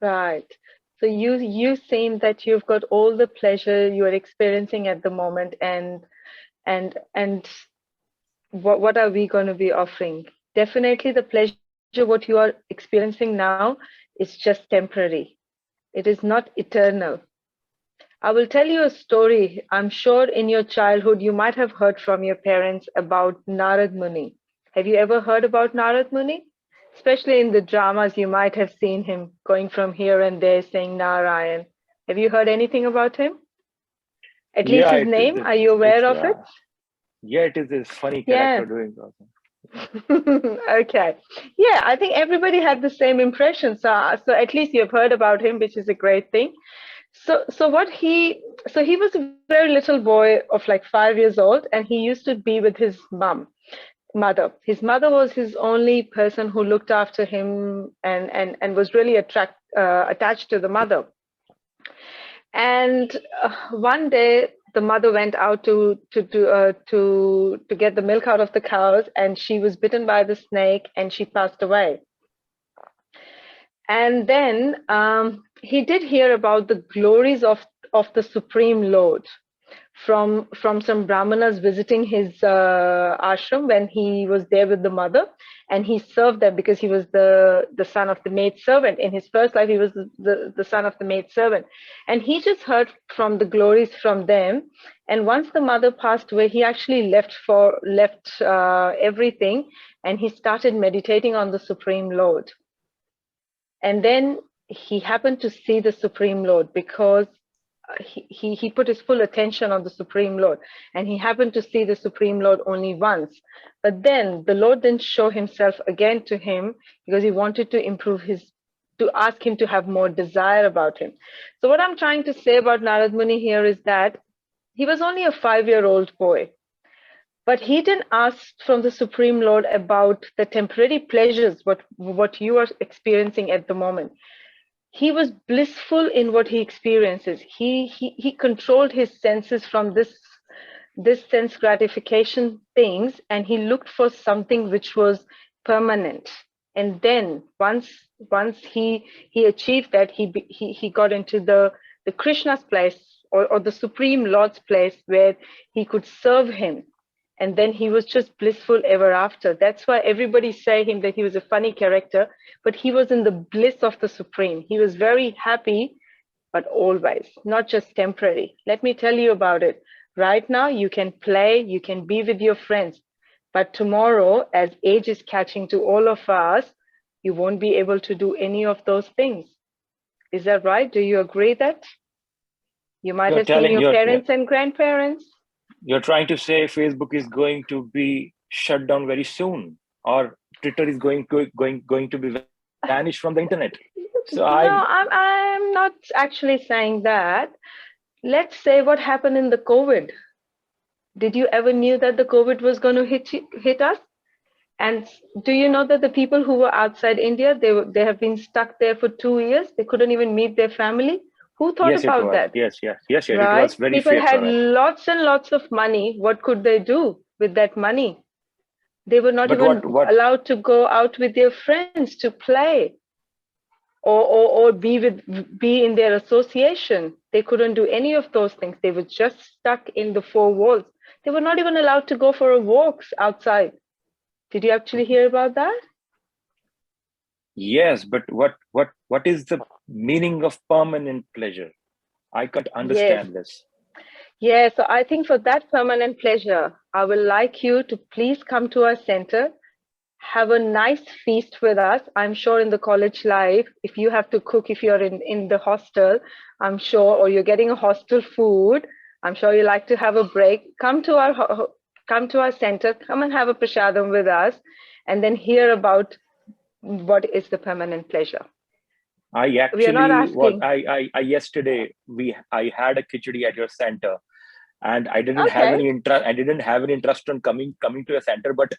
Right. So you seem that you've got all the pleasure you are experiencing at the moment, and what are we going to be offering? Definitely the pleasure what you are experiencing now is just temporary. It is not eternal. I will tell you a story. I'm sure in your childhood you might have heard from your parents about Narad Muni. Have you ever heard about Narad Muni? Especially in the dramas, you might have seen him going from here and there saying Narayan. Have you heard anything about him? At least his name, are you aware of it? Yeah, it is this funny character doing that. Okay. Yeah, I think everybody had the same impression. So at least you've heard about him, which is a great thing. So he was a very little boy of like 5 years old, and he used to be with his mother. His mother was his only person who looked after him and was really attached to the mother. And one day the mother went out to get the milk out of the cows, and she was bitten by the snake and she passed away. And then he did hear about the glories of the Supreme Lord from some Brahmanas visiting his ashram when he was there with the mother, and he served them because he was the son of the maid servant. In his first life, he was the son of the maid servant, and he just heard from the glories from them. And once the mother passed away, he actually left everything, and he started meditating on the Supreme Lord. And then he happened to see the Supreme Lord because he put his full attention on the Supreme Lord, and he happened to see the Supreme Lord only once. But then the Lord didn't show himself again to him because he wanted to ask him to have more desire about him. So what I'm trying to say about Narad Muni here is that he was only a 5-year-old boy, but he didn't ask from the Supreme Lord about the temporary pleasures, what you are experiencing at the moment. He was blissful in what he experiences. He controlled his senses from this sense gratification things, and he looked for something which was permanent. And then once he achieved that, he got into the Krishna's place or the Supreme Lord's place where he could serve him. And then he was just blissful ever after. That's why everybody say him that he was a funny character, but he was in the bliss of the Supreme. He was very happy, but always, not just temporary. Let me tell you about it. Right now, you can play, you can be with your friends, but tomorrow, as age is catching to all of us, you won't be able to do any of those things. Is that right? Do you agree that? You might have seen your parents and grandparents. You're trying to say Facebook is going to be shut down very soon, or Twitter is going to be vanished from the internet. So I'm not actually saying that. Let's say what happened in the COVID. Did you ever knew that the COVID was going to hit us? And do you know that the people who were outside India, they have been stuck there for 2 years? They couldn't even meet their family. Who thought about that? Yes. Right? It was very People had lots and lots of money. What could they do with that money? They were not even allowed to go out with their friends to play or be in their association. They couldn't do any of those things. They were just stuck in the 4 walls. They were not even allowed to go for walks outside. Did you actually hear about that? Yes, but what is the meaning of permanent pleasure? I can't understand this. Yeah, so I think for that permanent pleasure, I would like you to please come to our center. have a nice feast with us. I'm sure in the college life, if you have to cook, if you're in the hostel, I'm sure, or you're getting a hostel food, I'm sure you like to have a break. Come to our center, come and have a prasadam with us, and then hear about what is the permanent pleasure. I We are not actually asking. I yesterday I had a khichdi at your center, and I didn't have Okay. any interest. I didn't have any interest in coming to your center, but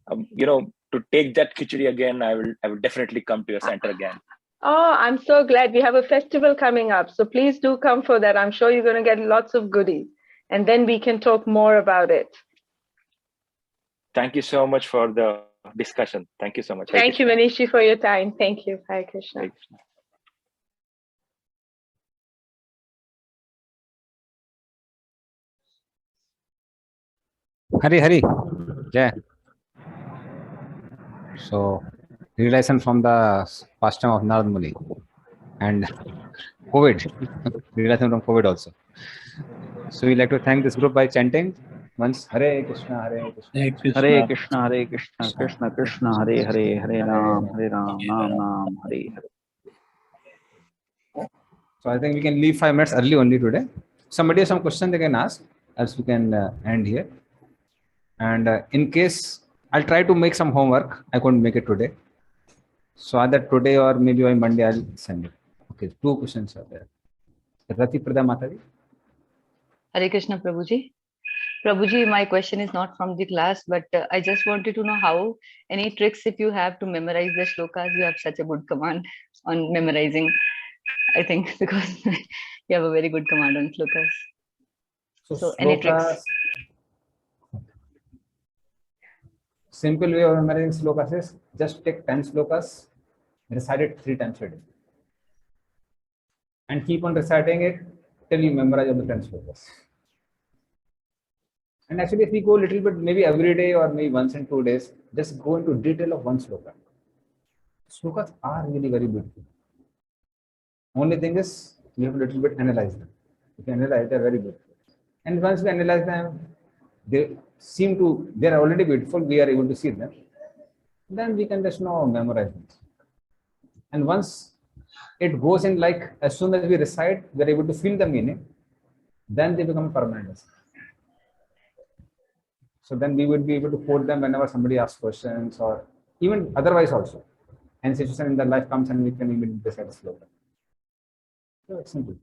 to take that khichdi again, I will definitely come to your center again. Oh, I'm so glad. We have a festival coming up, so please do come for that. I'm sure you're going to get lots of goodies, and then we can talk more about it. Thank you so much for the discussion. Thank you so much. Thank you, Manishi, for your time. Thank you. Hare Krishna. Hare Krishna. Hari, Jai. So, realization from the pastime of Narad Muni and COVID, realization from COVID also. So, we like to thank this group by chanting once Hare Krishna, Hare Krishna, Hare Krishna, Hare Krishna, Krishna Krishna, Hare Hare, Hare Ram, Ram Ram, Hare Hare. So, I think we can leave 5 minutes early only today. Somebody has some question they can ask, else we can end here. And in case I'll try to make some homework, I couldn't make it today. So either today or maybe by Monday I'll send it. Okay, 2 questions are there. Rati Prada Mataji. Hare Krishna, Prabhuji. Prabhuji, my question is not from the class, but I just wanted to know how, any tricks if you have to memorize the shlokas. You have such a good command on memorizing, I think, because you have a very good command on shlokas. So any tricks? Simple way of memorizing slokas is just take 10 slokas, recite it 3 times a day. And keep on reciting it till you memorize all the 10 slokas. And actually, if we go a little bit, maybe every day or maybe once in 2 days, just go into detail of one sloka. Slokas are really very beautiful. Only thing is, you have to little bit analyze them. If you analyze, they're very beautiful. And once we analyze them, they're already beautiful, we are able to see them. Then we can just memorize them. And once it goes in, like as soon as we recite, we're able to feel the meaning, then they become permanent. So then we would be able to quote them whenever somebody asks questions, or even otherwise also. And situation in the life comes and we can even recite a slogan. So it's simple.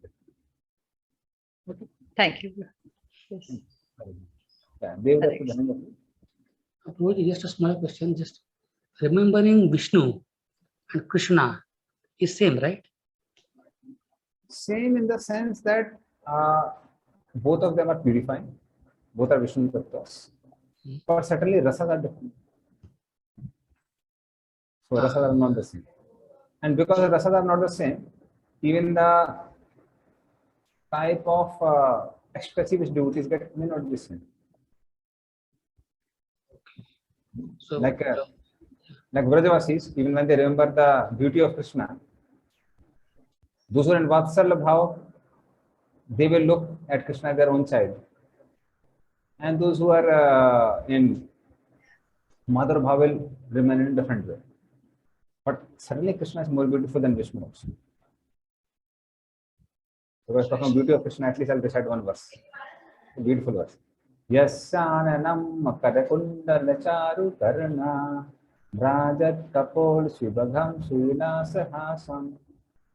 Okay. Thank you. Yes. Yeah, just a small question. Just remembering Vishnu and Krishna is same, right? Same in the sense that both of them are purifying. Both are Vishnu Tattvas. But certainly rasas are different. So rasas are not the same. And because the rasas are not the same, even the type of ecstasy which devotees get may not be the same. So like Vrajavasis, even when they remember the beauty of Krishna, those who are in Vatsalya Bhav, they will look at Krishna as their own child. And those who are in Madhur Bhav will remain in a different way. But certainly Krishna is more beautiful than Vishnu also. So we're talking beauty of Krishna, at least I'll recite one verse. A beautiful verse. Yasyananam Makarakundan Charu Karna Rajat Kapol Shubhagam Suvinasahasam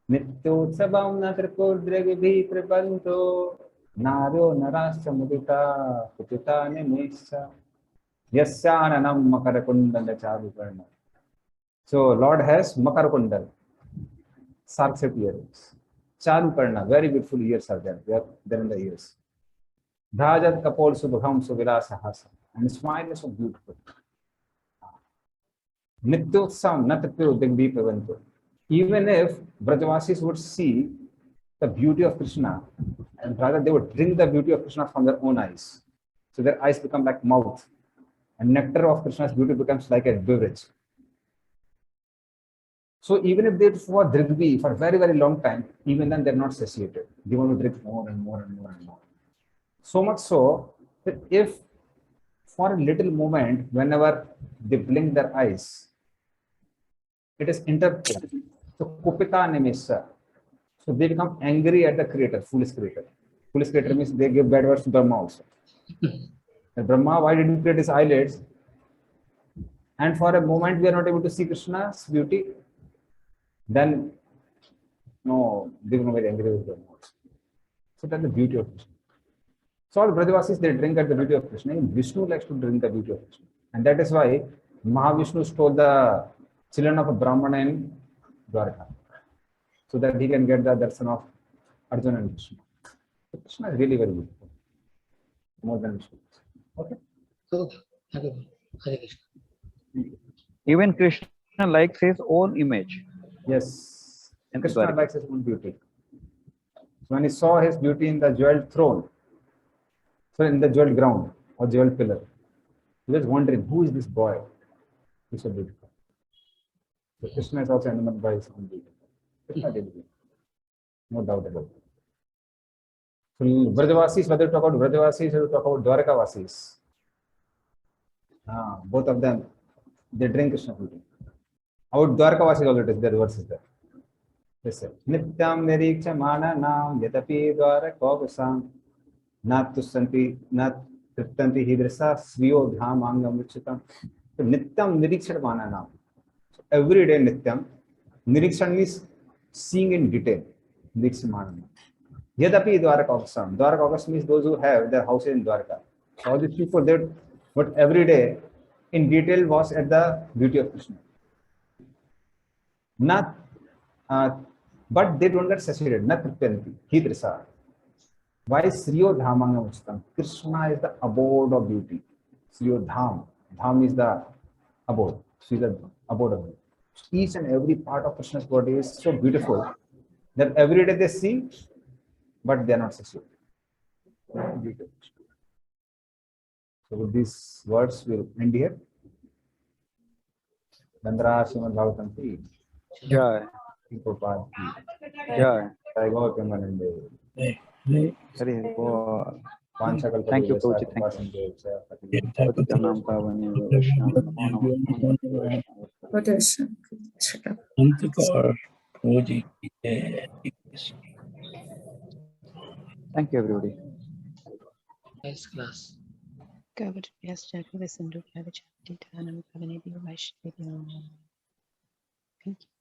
Nityotsabam Natrikudrigibhi Tripanto Naryo Narasya Mudita Putita Nimesa Yasyananam Makarakundan Charu Karna. So Lord has Makarkundal, sharp-shaped earrings. Charu Karna, very beautiful ears are there. They are there in the ears. Dhajat Kapol Subham Suvilasahasam. And his smile is so beautiful. Nityotsam Natapyo Digbi Pavanto. Even if Brajavasis would see the beauty of Krishna, and rather they would drink the beauty of Krishna from their own eyes. So their eyes become like mouth. And nectar of Krishna's beauty becomes like a beverage. So even if they for Drigbi for a very, very long time, even then they're not satiated. They want to drink more and more and more and more. So much so that if for a little moment, whenever they blink their eyes, it is interpreted. So kupita nimissa. So they become angry at the creator, foolish creator. Foolish creator means they give bad words to Brahma also. And Brahma, why did you create his eyelids? And for a moment we are not able to see Krishna's beauty, then no, they become very angry with Brahma also. So that's the beauty of Krishna. So all Brajavasis, they drink at the beauty of Krishna. Vishnu likes to drink the beauty of Krishna. And that is why Mahavishnu stole the children of a Brahmana in Dwarka, so that he can get the darshan of Arjuna and Krishna. So Krishna is really very beautiful, more than Vishnu. Okay. So, Hare Krishna. Even Krishna likes his own image. Yes, in Krishna Dwarka. likes his own beauty. So when he saw his beauty in the jeweled throne, so in the jeweled ground or jeweled pillar, he was wondering, who is this boy? He's so beautiful. So Krishna is also enamored by his own beauty. Krishna did beauty. No doubt about it. So Vrajavasis, whether you talk about Vrajavasis or you talk about Dwarkavasis, both of them, they drink Krishna beauty. About Dwarkavasis also it is, there verses there. They say, Nityam niriksha mana nam yatapi dwarakavasam nat tusanti nat triptanti hidrasa sviyo dham angam vichitam. So Nityam niriksha mana nam. So every day Nityam. Nirikshan means seeing in detail. Niriksha mana nam. Yadapi dwarakavasam. Dwarakavas means those who have their houses in Dwarka. So all these people, they but every day in detail was at the beauty of Krishna. Not, but they don't get saturated. Not Tripyanti, Hidrisa. Why Sriyo Dhamanga Uchitam? Krishna is the abode of beauty. Sriyo Dham. Dham is the abode. She is the abode of beauty. Each and every part of Krishna's body is so beautiful that every day they see, but they are not saturated. Beautiful. So with these words, we'll end here. Dandara Srimad Bhagavatam ki. Jai. Prabhupada ki. Jai. Jai Gauramanande. Hare Bol. Panchakalpa Thank you, Devasa, Prabhuji. Thank Kripasam you. Devasa, Patitanam Pavanyo Vaishnava Namo Namo. What is it? Thank you, everybody. Nice class. Covered yesterday with Sindhu Thank you.